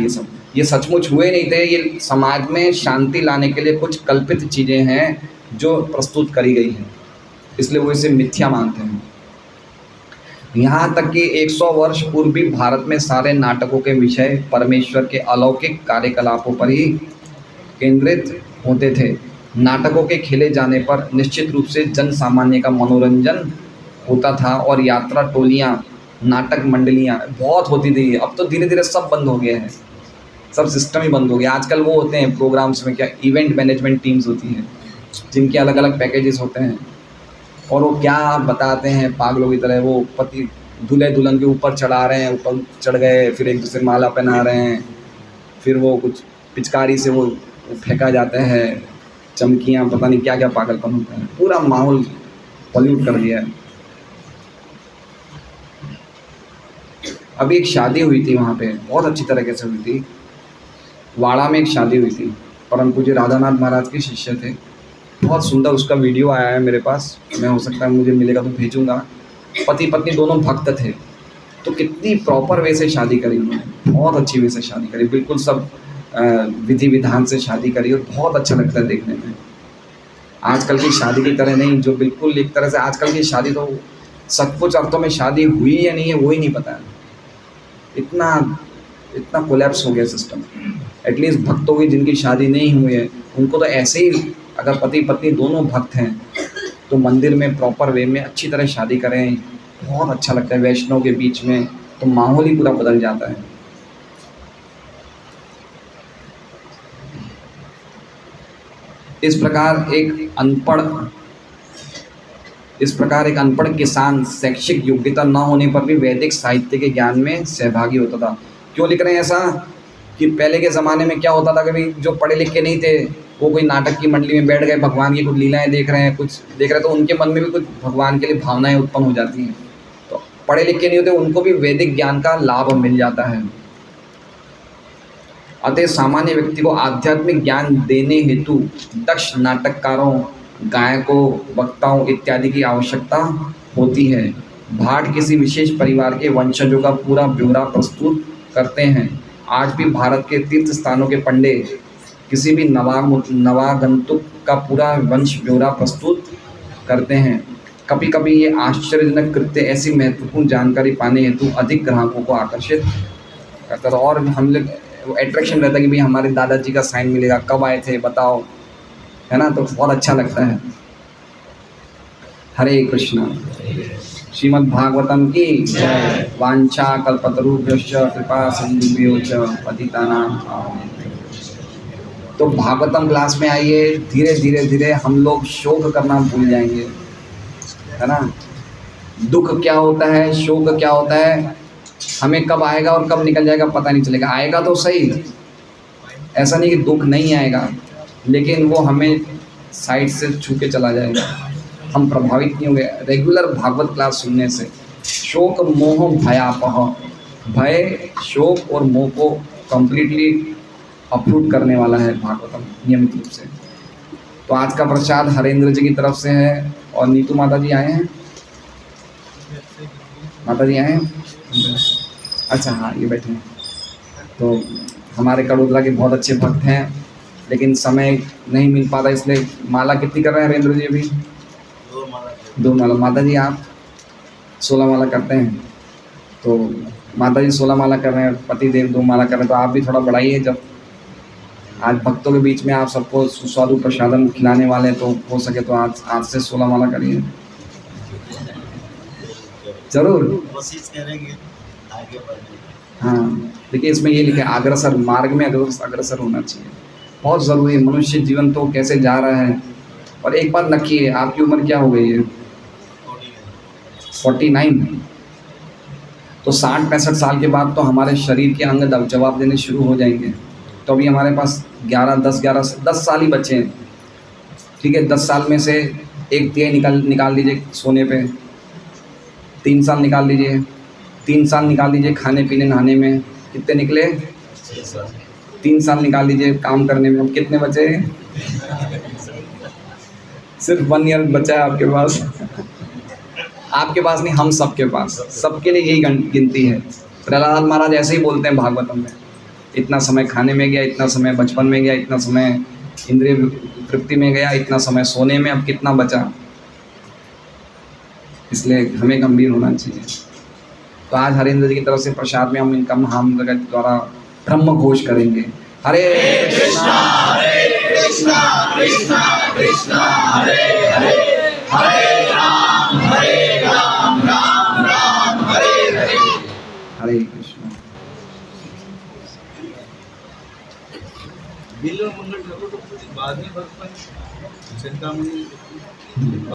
ये सचमुच हुए नहीं थे। ये समाज में शांति लाने के लिए कुछ कल्पित चीज़ें हैं जो प्रस्तुत करी गई हैं, इसलिए वो इसे मिथ्या मानते हैं। यहाँ तक कि 100 वर्ष पूर्व भी भारत में सारे नाटकों के विषय परमेश्वर के अलौकिक कार्यकलापों पर ही केंद्रित होते थे। नाटकों के खेले जाने पर निश्चित रूप से जन सामान्य का मनोरंजन होता था और यात्रा टोलियाँ नाटक मंडलियाँ बहुत होती थी, अब तो धीरे धीरे सब बंद हो गया है, सब सिस्टम ही बंद हो गया। आजकल वो होते हैं प्रोग्राम्स में क्या, इवेंट मैनेजमेंट टीम्स होती हैं जिनके अलग अलग पैकेजेस होते हैं, और वो क्या बताते हैं पागलों की तरह। वो पति दूल्हे दुल्हन के ऊपर चढ़ा रहे हैं, ऊपर चढ़ गए, फिर एक दूसरे माला पहना रहे हैं, फिर वो कुछ पिचकारी से वो फेंका जाता है, चमकियाँ, पता नहीं क्या क्या पागलपन होता है। पूरा माहौल पॉल्यूट कर दिया है। अभी एक शादी हुई थी वहाँ पे, बहुत अच्छी तरीके से हुई थी। वाड़ा में एक शादी हुई थी, परम पूज्य राधानाथ महाराज के शिष्य थे। बहुत सुंदर उसका वीडियो आया है मेरे पास, मैं हो सकता है मुझे मिलेगा तो भेजूँगा। पति पत्नी दोनों भक्त थे, तो कितनी प्रॉपर वे से शादी करी उन्होंने, बहुत अच्छी वे से शादी करी, बिल्कुल सब विधि विधान से शादी करी, और बहुत अच्छा लगता है देखने में। आजकल की शादी की तरह नहीं, जो बिल्कुल एक तरह से आजकल की शादी तो सचमुच अर्थों में शादी हुई या नहीं है वो ही नहीं पता है, इतना इतना कोलैप्स हो गया सिस्टम। एटलीस्ट भक्तों की जिनकी शादी नहीं हुई है उनको तो ऐसे ही, अगर पति पत्नी दोनों भक्त हैं तो मंदिर में प्रॉपर वे में अच्छी तरह शादी करें, बहुत अच्छा लगता है। वैष्णव के बीच में तो माहौल ही पूरा बदल जाता है। इस प्रकार एक अनपढ़ किसान शैक्षिक योग्यता न होने पर भी वैदिक साहित्य के ज्ञान में सहभागी होता था। क्यों लिख रहे हैं ऐसा कि पहले के ज़माने में क्या होता था, कभी जो पढ़े लिखे नहीं थे वो कोई नाटक की मंडली में बैठ गए, भगवान की कुछ लीलाएं देख रहे हैं, कुछ देख रहे हैं, तो उनके मन में भी कुछ भगवान के लिए भावनाएं उत्पन्न हो जाती हैं। तो पढ़े लिखे नहीं होते उनको भी वैदिक ज्ञान का लाभ मिल जाता है। अतः सामान्य व्यक्ति को आध्यात्मिक ज्ञान देने हेतु दक्ष नाटककारों, गायकों, वक्ताओं इत्यादि की आवश्यकता होती है। भाट किसी विशेष परिवार के वंशजों का पूरा ब्यौरा प्रस्तुत करते हैं। आज भी भारत के तीर्थ स्थानों के पंडे किसी भी नवागंतुक का पूरा वंश ब्यौरा प्रस्तुत करते हैं। कभी कभी ये आश्चर्यजनक कृत्य ऐसी महत्वपूर्ण जानकारी पाने हेतु अधिक ग्राहकों को आकर्षित करता था, और हम लोग वो अट्रैक्शन रहता है कि भाई हमारे दादाजी का साइन मिलेगा, कब आए थे बताओ, है ना, तो बहुत अच्छा लगता है। हरे कृष्णा। श्रीमद् भागवतम की जय। वांछा कल्पतरुभ्यश्च कृपा सिंधुभ्यो च पतितानां पावनेभ्यो। तो भागवतम क्लास में आइए, धीरे धीरे धीरे हम लोग शोक करना भूल जाएंगे, है ना। दुख क्या होता है, शोक क्या होता है, हमें कब आएगा और कब निकल जाएगा पता नहीं चलेगा। आएगा तो सही, ऐसा नहीं कि दुख नहीं आएगा, लेकिन वो हमें साइड से छू के चला जाएगा, हम प्रभावित नहीं होंगे। रेगुलर भागवत क्लास सुनने से शोक मोह भयापह, भय, शोक और मोह को कंप्लीटली अप्रूट करने वाला है भागवतम नियमित रूप से। तो आज का प्रसाद हरेंद्र जी की तरफ से है, और नीतू माता जी आए हैं, माता जी आए हैं, अच्छा हाँ ये बैठे हैं। तो हमारे कड़ोदरा के बहुत अच्छे भक्त हैं, लेकिन समय नहीं मिल पाता, इसलिए माला कितनी कर रहे हैं हरेंद्र जी? अभी 2 माला। माता जी आप 16 माला करते हैं, तो माता जी 16 माला कर रहे हैं, पति देव 2 माला कर रहे हैं, तो आप भी थोड़ा बढ़ाइए। जब आज भक्तों के बीच में आप सबको सुस्वादु प्रसादम खिलाने वाले हैं, तो हो सके तो आज से 16 माला करिए जरूर, कोशिश करेंगे आगे बढ़ने। हाँ देखिए इसमें ये लिखा है अग्रसर, मार्ग में अग्रसर होना चाहिए, बहुत ज़रूरी है। मनुष्य जीवन तो कैसे जा रहा है। और एक बात नक्की है, आपकी उम्र क्या हो गई है? 49। तो 60-65 साल के बाद तो हमारे शरीर के अंग जवाब देने शुरू हो जाएंगे। तो अभी हमारे पास 10 साल ही बचे हैं, ठीक है। 10 साल में से 1/3 निकाल लीजिए सोने पे, 3 साल निकाल लीजिए, 3 साल निकाल लीजिए खाने पीने नहाने में, कितने निकले? 3 साल निकाल लीजिए काम करने में, अब कितने बचे? सिर्फ 1 ईयर बचा है आपके पास। आपके पास नहीं, हम सबके पास, सबके लिए यही गिनती है। प्रहलाद महाराज ऐसे ही बोलते हैं भागवतम में, इतना समय खाने में गया, इतना समय बचपन में गया, इतना समय इंद्रिय तृप्ति में गया, इतना समय सोने में, अब कितना बचा। इसलिए हमें गंभीर होना चाहिए। तो आज हरेंद्र जी की तरफ से प्रसाद में हम इनका महामंत्र के द्वारा ब्रह्म घोष करेंगे। हरे कृष्णा कृष्णा कृष्णा कृष्णा हरे हरे, हरे राम राम राम हरे हरे। बिल्व मंगल ठाकुर तो कुछ बाद में भक्त बने चिंतामणि